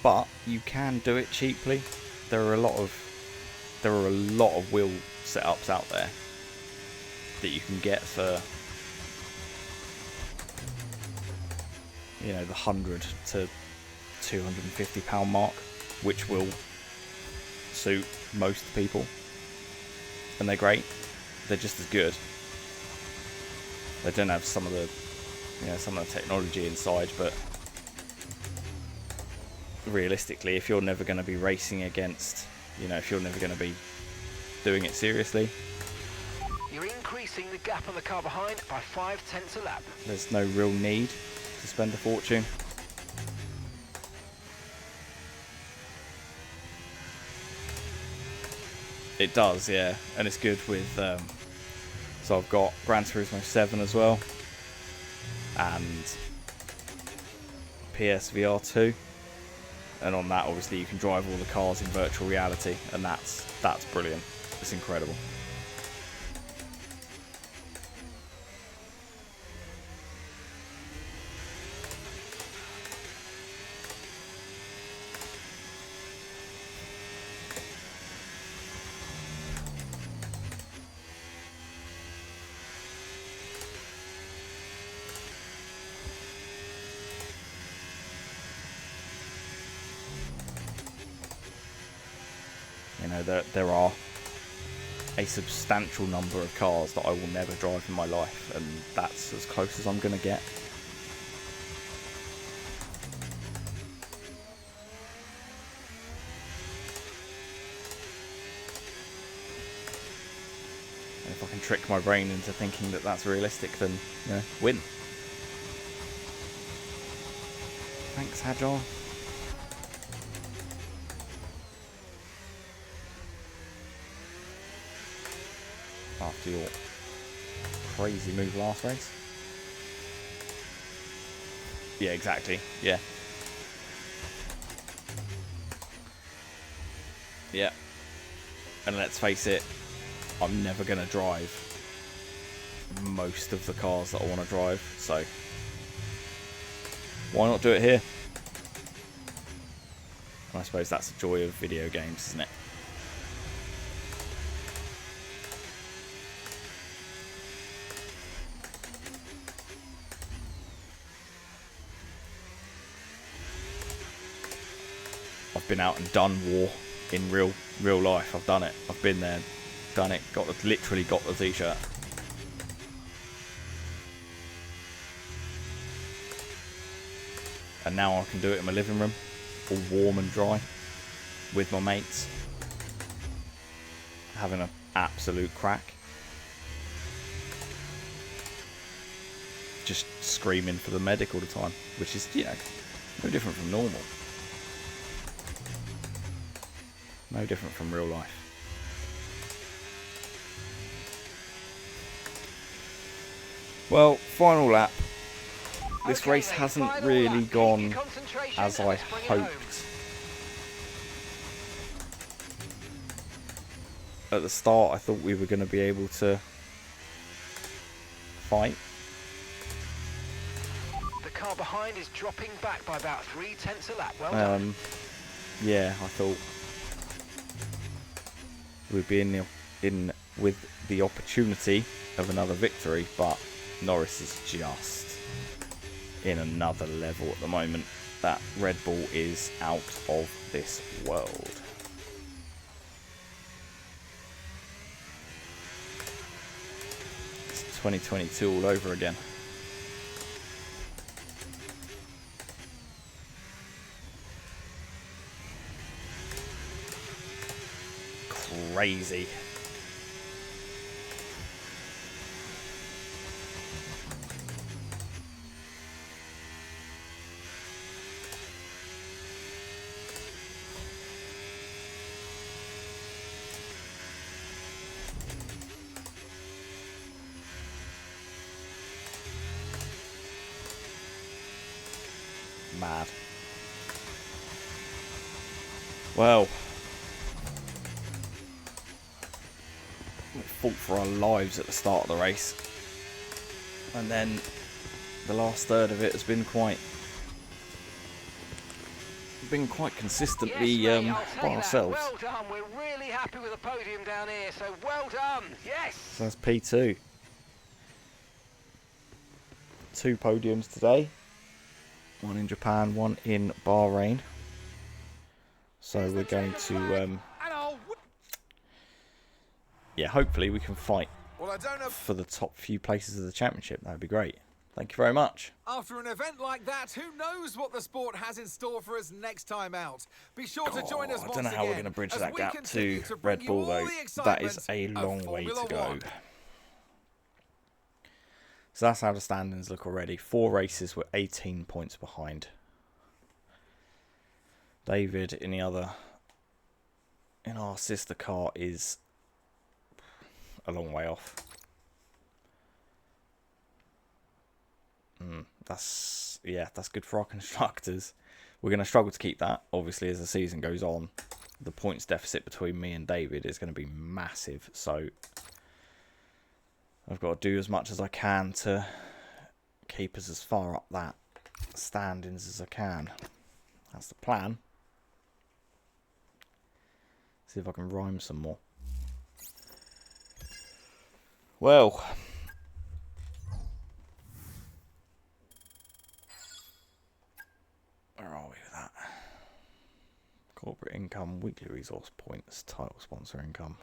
But you can do it cheaply. There are a lot of wheel setups out there that you can get for, you know, the £100 to £250 mark, which will suit most people. and they're great. They're just as good. They don't have some of the, some of the technology inside, but realistically, if you're never going to be racing against, if you're never going to be doing it seriously, You're increasing the gap on the car behind by 0.5 a lap. there's no real need to spend a fortune. It does, yeah, and it's good with, so I've got Gran Turismo 7 as well, and PSVR 2, and on that obviously you can drive all the cars in virtual reality, and that's brilliant. It's incredible. There are a substantial number of cars that I will never drive in my life, and that's as close as I'm going to get. And if I can trick my brain into thinking that that's realistic, then, win. Thanks, Agile. After your crazy move last race. Yeah, exactly. Yeah. Yeah. And let's face it, I'm never going to drive most of the cars that I want to drive, so why not do it here? And I suppose that's the joy of video games, isn't it? I've been out and done war in real life. I've done it. I've been there, done it. Literally got the t-shirt. And now I can do it in my living room, all warm and dry, with my mates, having an absolute crack, just screaming for the medic all the time, which is no different from normal. No different from real life. Well, final lap. This race hasn't really gone as I hoped. At the start, I thought we were going to be able to fight. The car behind is dropping back by about 0.3 a lap. Well done. Yeah, I thought we'd be in with the opportunity of another victory, but Norris is just in another level at the moment. That Red Bull is out of this world. It's 2022 all over again. Crazy. Mad. Well, we fought for our lives at the start of the race, and then the last third of it has been quite consistently Yes, mate, I'll by take ourselves. that. Well done. We're really happy with the podium down here, so well done. Yes. So that's P2. 2 podiums today. One in Japan, one in Bahrain. So we're going to yeah, hopefully we can fight Well, I don't know. for the top few places of the championship. That would be great. Thank you very much. After an event like that, who knows what the sport has in store for us next time out? Be sure to join us I once don't know how we're again going to bridge as that we gap continue to bring Red you Bull, all though. the That is excitement a of long way to Formula go. One. So that's how the standings look already. 4 races, we're 18 points behind. David in our sister car is a long way off. That's good for our constructors. We're going to struggle to keep that, obviously, as the season goes on. The points deficit between me and David is going to be massive, so I've got to do as much as I can to keep us as far up that standings as I can. That's the plan. See if I can rhyme some more. Well, where are we with that? Corporate income, weekly resource points, title sponsor income.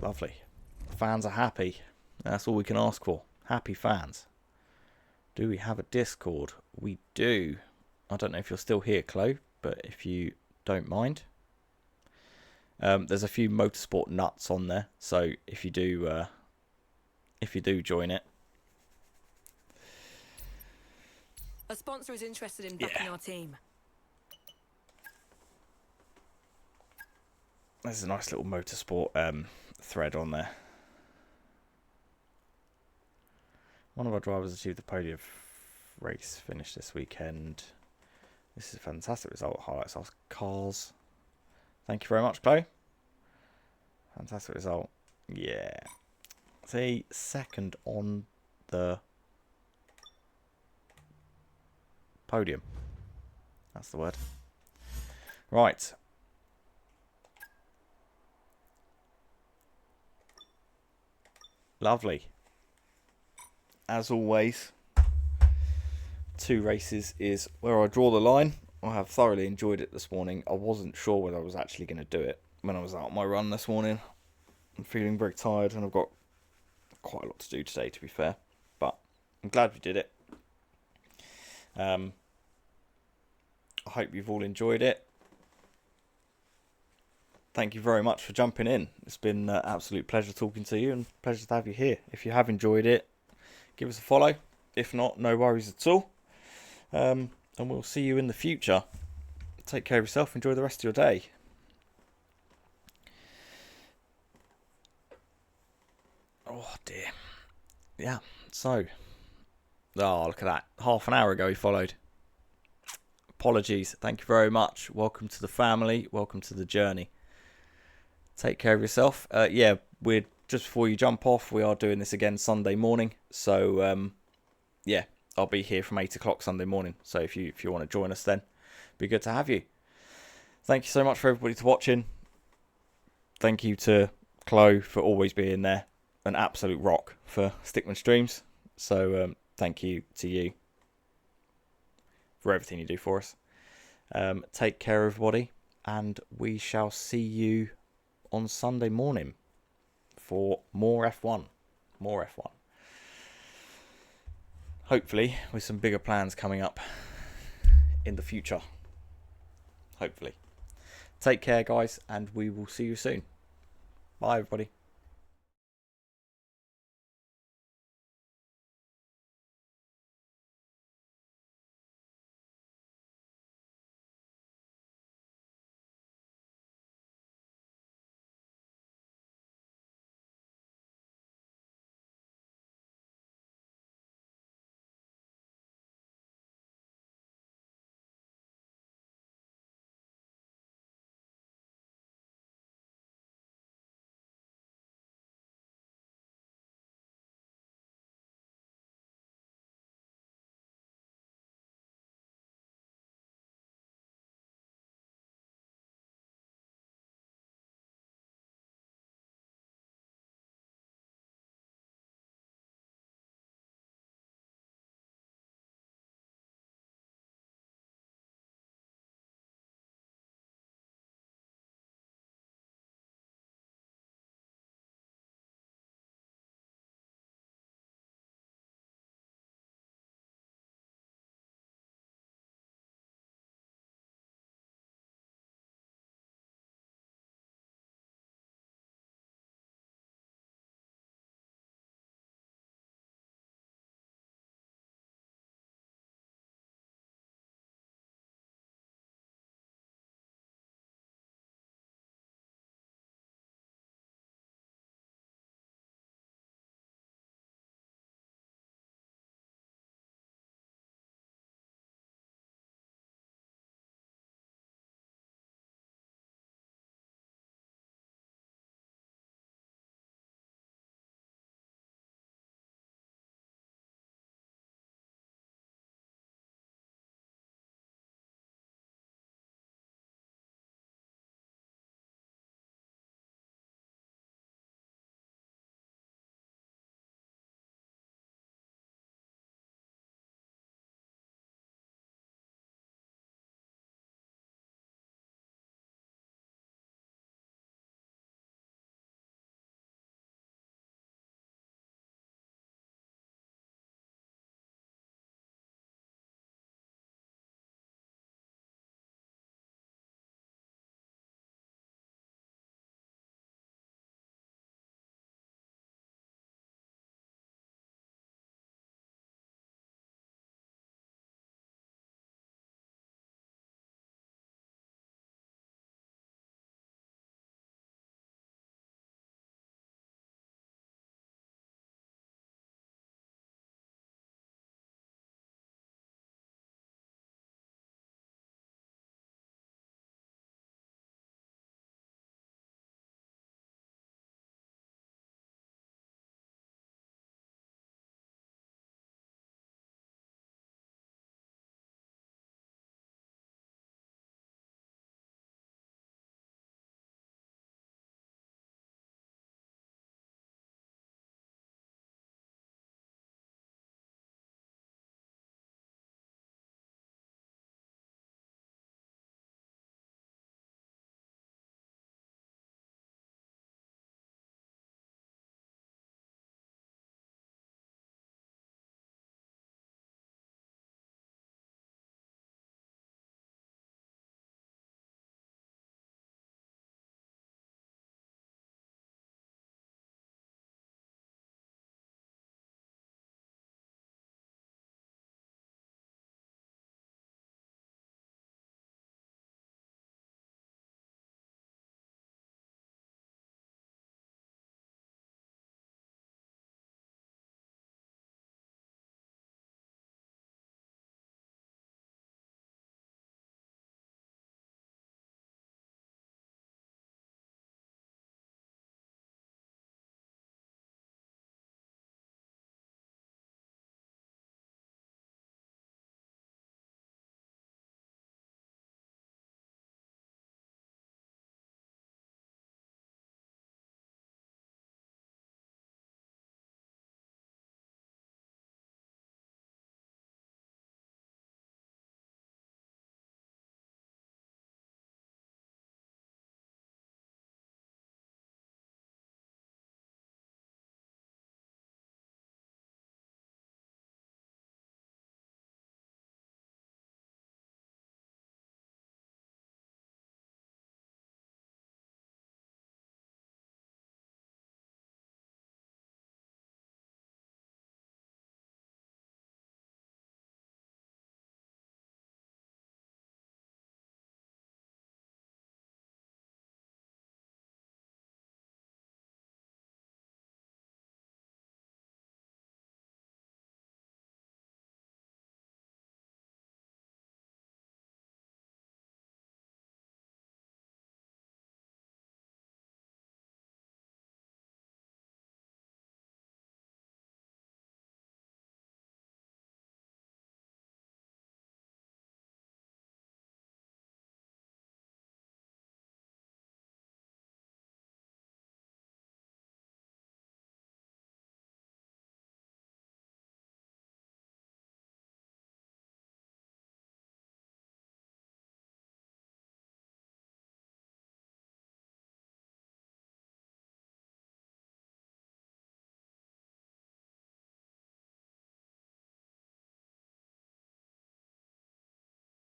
Lovely. Fans are happy. That's all we can ask for. Happy fans. Do we have a Discord? We do. I don't know if you're still here, Chloe, but if you don't mind. There's a few motorsport nuts on there, so if you do join it. A sponsor is interested in backing our team. There's a nice little motorsport thread on there. One of our drivers achieved the podium race finish this weekend. This is a fantastic result. Highlights our cars. Thank you very much, Chloe. Fantastic result. Yeah. See, second on the podium. That's the word. Right. Lovely. As always, 2 races is where I draw the line. I have thoroughly enjoyed it this morning. I wasn't sure whether I was actually going to do it when I was out on my run this morning. I'm feeling very tired and I've got quite a lot to do today, to be fair. But I'm glad we did it. I hope you've all enjoyed it. Thank you very much for jumping in. It's been an absolute pleasure talking to you and pleasure to have you here. If you have enjoyed it, give us a follow. If not, no worries at all. And we'll see you in the future. Take care of yourself. Enjoy the rest of your day. Oh dear. Yeah, so. Oh, look at that. Half an hour ago he followed. Apologies. Thank you very much. Welcome to the family. Welcome to the journey. Take care of yourself. Yeah, we're just before you jump off, we are doing this again Sunday morning. So, yeah, I'll be here from 8 o'clock Sunday morning. So if you want to join us then, it'd be good to have you. Thank you so much for everybody to watching. Thank you to Chloe for always being there. An absolute rock for Stickman Streams. So thank you to you for everything you do for us. Take care, everybody. And we shall see you on Sunday morning for more F1. More F1. Hopefully with some bigger plans coming up in the future. Hopefully. Take care, guys, and we will see you soon. Bye, everybody.